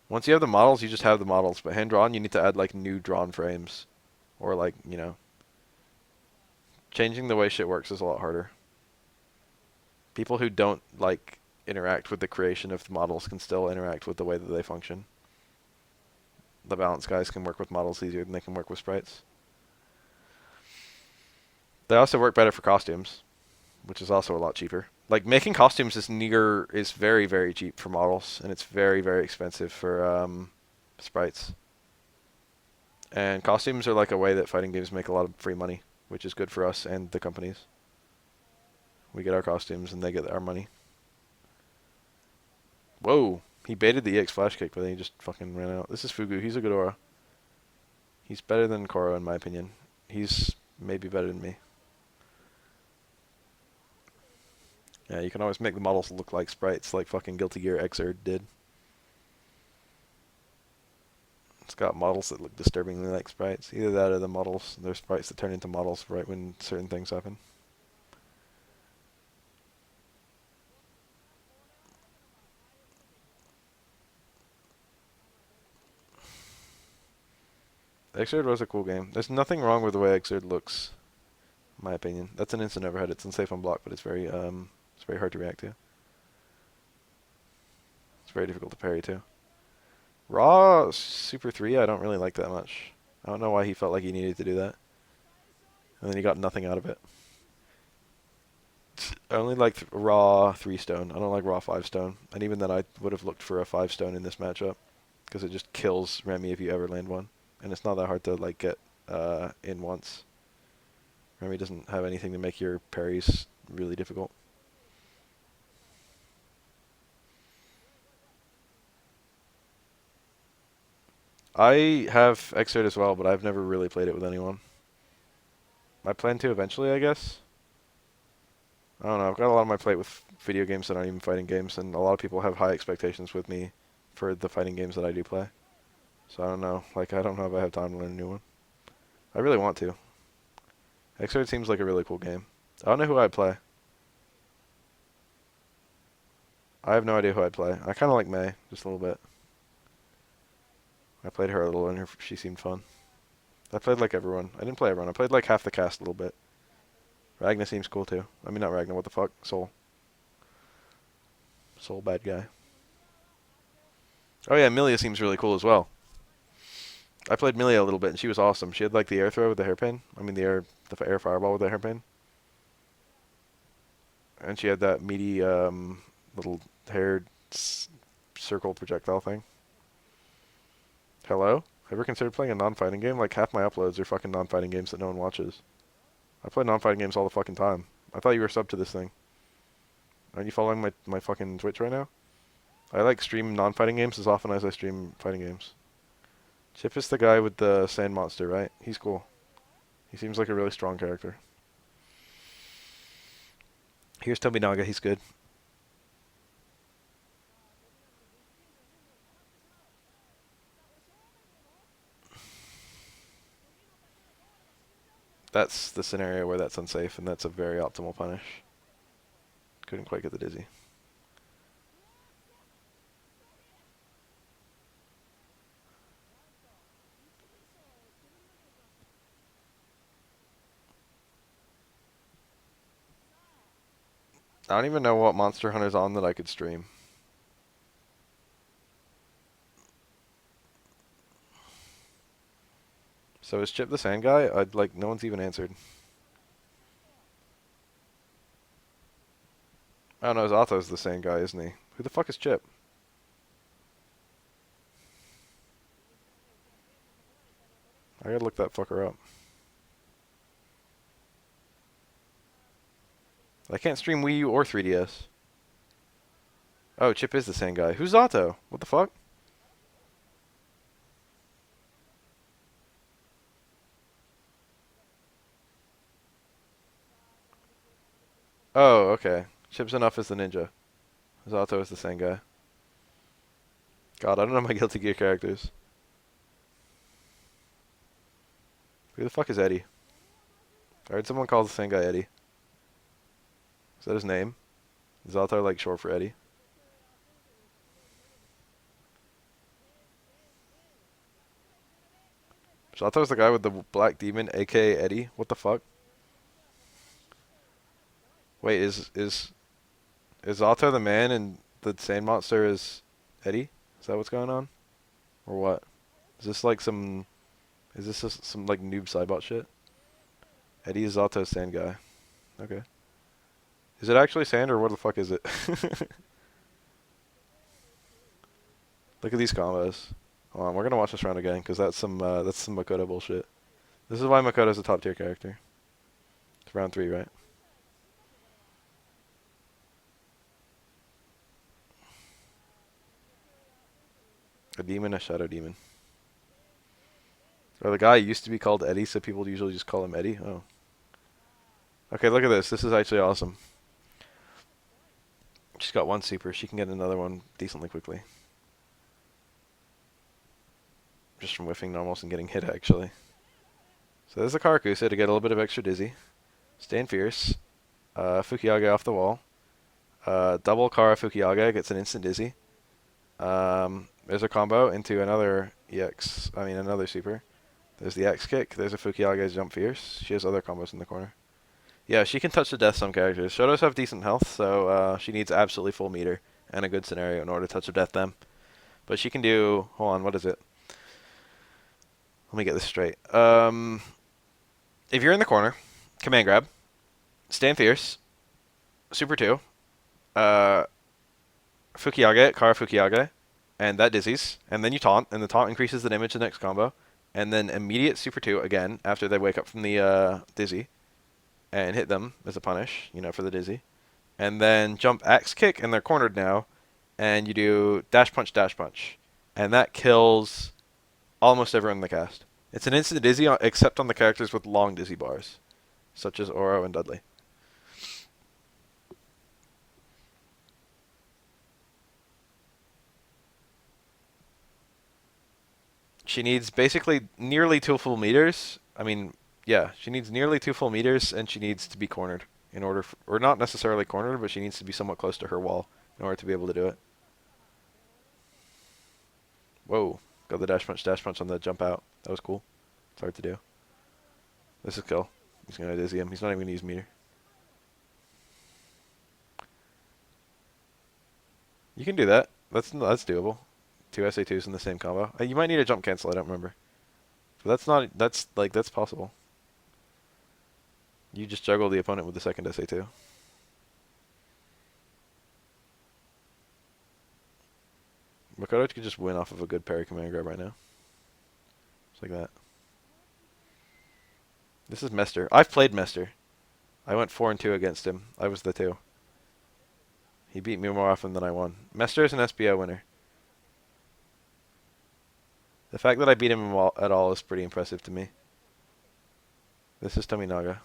Once you have the models, you just have the models. But hand drawn, you need to add, like, new drawn frames. Or, like, you know, changing the way shit works is a lot harder. People who don't, like, interact with the creation of the models can still interact with the way that they function. The balance guys can work with models easier than they can work with sprites. They also work better for costumes, which is also a lot cheaper. Like, making costumes is very, very cheap for models, and it's very, very expensive for sprites. And costumes are like a way that fighting games make a lot of free money, which is good for us and the companies. We get our costumes and they get our money. Whoa! He baited the EX flash kick, but then he just fucking ran out. This is Fugu. He's a good aura. He's better than Koro in my opinion. He's maybe better than me. Yeah, you can always make the models look like sprites, like fucking Guilty Gear Xrd did. It's got models that look disturbingly like sprites. Either that or the models, they're sprites that turn into models right when certain things happen. Xrd was a cool game. There's nothing wrong with the way Xrd looks, in my opinion. That's an instant overhead. It's unsafe on block, but it's very hard to react to. It's very difficult to parry too. Raw Super 3, I don't really like that much. I don't know why he felt like he needed to do that. And then he got nothing out of it. I only like Raw 3 stone. I don't like Raw 5 stone. And even then, I would have looked for a 5 stone in this matchup. Because it just kills Remy if you ever land one. And it's not that hard to, like, get in once. Remy doesn't have anything to make your parries really difficult. I have Xrd as well, but I've never really played it with anyone. I plan to eventually, I guess. I don't know. I've got a lot on my plate with video games that aren't even fighting games, and a lot of people have high expectations with me for the fighting games that I do play. So I don't know. Like, I don't know if I have time to learn a new one. I really want to. Xrd seems like a really cool game. I don't know who I'd play. I have no idea who I'd play. I kind of like Mei, just a little bit. I played her a little, and she seemed fun. I played like everyone. I didn't play everyone. I played like half the cast a little bit. Ragna seems cool too. I mean, not Ragna. What the fuck? Soul. Soul bad guy. Oh yeah, Milia seems really cool as well. I played Milia a little bit, and she was awesome. She had like the air throw with the hairpin. I mean, the air fireball with the hairpin. And she had that meaty little haired circle projectile thing. Hello? Ever considered playing a non-fighting game? Like half my uploads are fucking non-fighting games that no one watches. I play non-fighting games all the fucking time. I thought you were subbed to this thing. Aren't you following my fucking Twitch right now? I like stream non-fighting games as often as I stream fighting games. Chip is the guy with the sand monster, right? He's cool. He seems like a really strong character. Here's Tominaga, he's good. That's the scenario where that's unsafe, and that's a very optimal punish. Couldn't quite get the dizzy. I don't even know what Monster Hunter's on that I could stream. So is Chip the sand guy? No one's even answered. I don't know, Zato's the sand guy, isn't he? Who the fuck is Chip? I gotta look that fucker up. I can't stream Wii U or 3DS. Oh, Chip is the sand guy. Who's Zato? What the fuck? Oh, okay. Chip's enough as the ninja. Zato is the sand guy. God, I don't know my Guilty Gear characters. Who the fuck is Eddie? I heard someone call the sand guy Eddie. Is that his name? Is Zato like short for Eddie? Zato's the guy with the black demon, aka Eddie. What the fuck? Wait, is Zato the man and the sand monster is Eddie? Is that what's going on? Or what? Is this like some is this some like noob Cybot shit? Eddie is Zato's sand guy. Okay. Is it actually sand or what the fuck is it? Look at these combos. Hold on, we're gonna watch this round again because that's some Makoto bullshit. This is why Makoto's a top tier character. It's round 3, right? A demon, a shadow demon. Or the guy used to be called Eddie, so people usually just call him Eddie. Oh. Okay, look at this. This is actually awesome. She's got one super. She can get another one decently quickly. Just from whiffing normals and getting hit, actually. So there's the Karakusa to get a little bit of extra dizzy. Stand fierce. Fukiage off the wall. Double Kara Fukiage gets an instant dizzy. There's a combo into another another super. There's the X kick. There's a Fukiage jump fierce. She has other combos in the corner. Yeah, she can touch to death some characters. Shotos have decent health, so she needs absolutely full meter and a good scenario in order to touch to death them. But she can do... Hold on, what is it? Let me get this straight. If you're in the corner, command grab, stand fierce, super 2, Fukiage, Kara Fukiage, and that dizzies, and then you taunt, and the taunt increases the damage to the next combo, and then immediate super 2 again after they wake up from the dizzy, and hit them as a punish, for the dizzy, and then jump axe kick, and they're cornered now, and you do dash punch, and that kills almost everyone in the cast. It's an instant dizzy except on the characters with long dizzy bars, such as Oro and Dudley. She needs basically nearly 2 full meters. I mean, yeah, she needs nearly 2 full meters, and she needs to be cornered in order, or not necessarily cornered, but she needs to be somewhat close to her wall in order to be able to do it. Whoa, got the dash punch on the jump out. That was cool. It's hard to do. This is kill. He's gonna dizzy him. He's not even gonna use meter. You can do that. That's doable. Two SA2s in the same combo. You might need a jump cancel. I don't remember. But that's not. That's possible. You just juggle the opponent with the second SA2. Makoto could just win off of a good parry command grab right now. Just like that. This is Mester. I've played Mester. I went 4-2 against him. I was the 2. He beat me more often than I won. Mester is an SBO winner. The fact that I beat him at all is pretty impressive to me. This is Tominaga.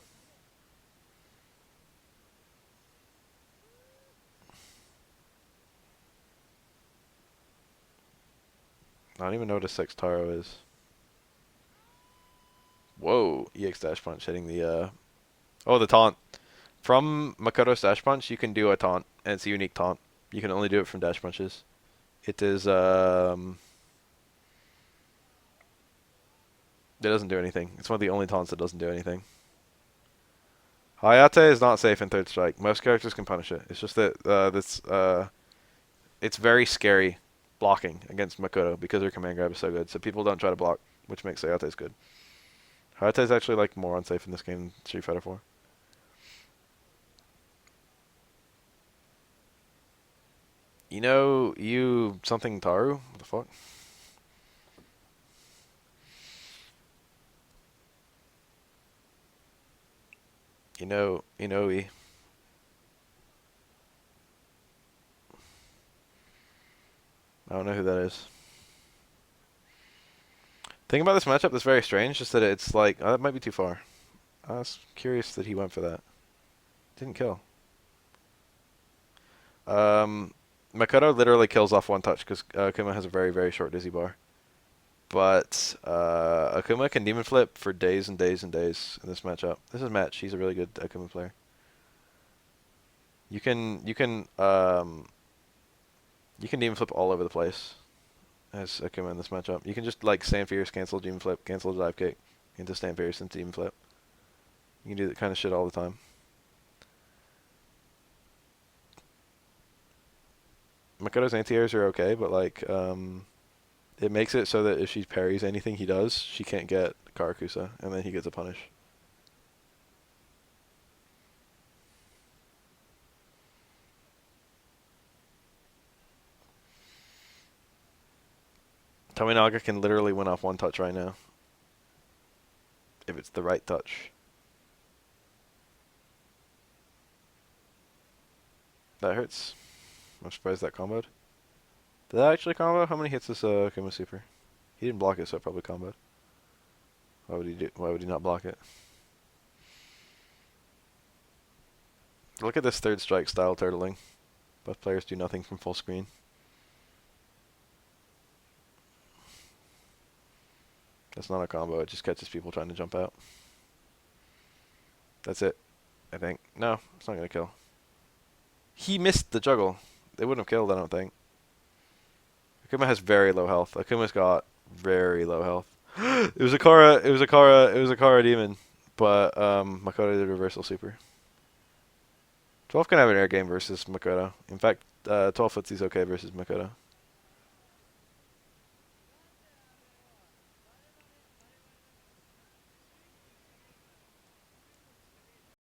I don't even know what a 6 Taro is. Whoa, EX dash punch hitting the, oh, the taunt. From Makoto's dash punch, you can do a taunt, and it's a unique taunt. You can only do it from dash punches. It is, it doesn't do anything. It's one of the only taunts that doesn't do anything. Hayate is not safe in third strike. Most characters can punish it. It's just that, it's very scary blocking against Makoto because her command grab is so good. So people don't try to block, which makes Hayate's good. Hayate's actually like more unsafe in this game than Street Fighter 4. You know, you something Taru? What the fuck? Inoue. I don't know who that is. Thing about this matchup that's very strange, just that it's like, oh, that might be too far. I was curious that he went for that. Didn't kill. Makoto literally kills off one touch because Akuma has a very, very short dizzy bar. But Akuma can demon flip for days and days and days in this matchup. This is Match. He's a really good Akuma player. You can demon flip all over the place as Akuma in this matchup. You can just like stand fierce, cancel demon flip, cancel dive kick into stand fierce into demon flip. You can do that kind of shit all the time. Makoto's anti-airs are okay, but like it makes it so that if she parries anything he does, she can't get Karakusa, and then he gets a punish. Tominaga can literally win off one touch right now. If it's the right touch. That hurts. I'm surprised that comboed. Did that actually combo? How many hits is Akuma Super? He didn't block it, so it probably comboed. Why would he not block it? Look at this third strike style turtling. Both players do nothing from full screen. That's not a combo, it just catches people trying to jump out. That's it, I think. No, it's not going to kill. He missed the juggle. They wouldn't have killed, I don't think. Akuma has very low health. Akuma's got very low health. It was a Kara demon. But Makoto did reversal super. 12 can have an air game versus Makoto. In fact, 12 footsy's okay versus Makoto.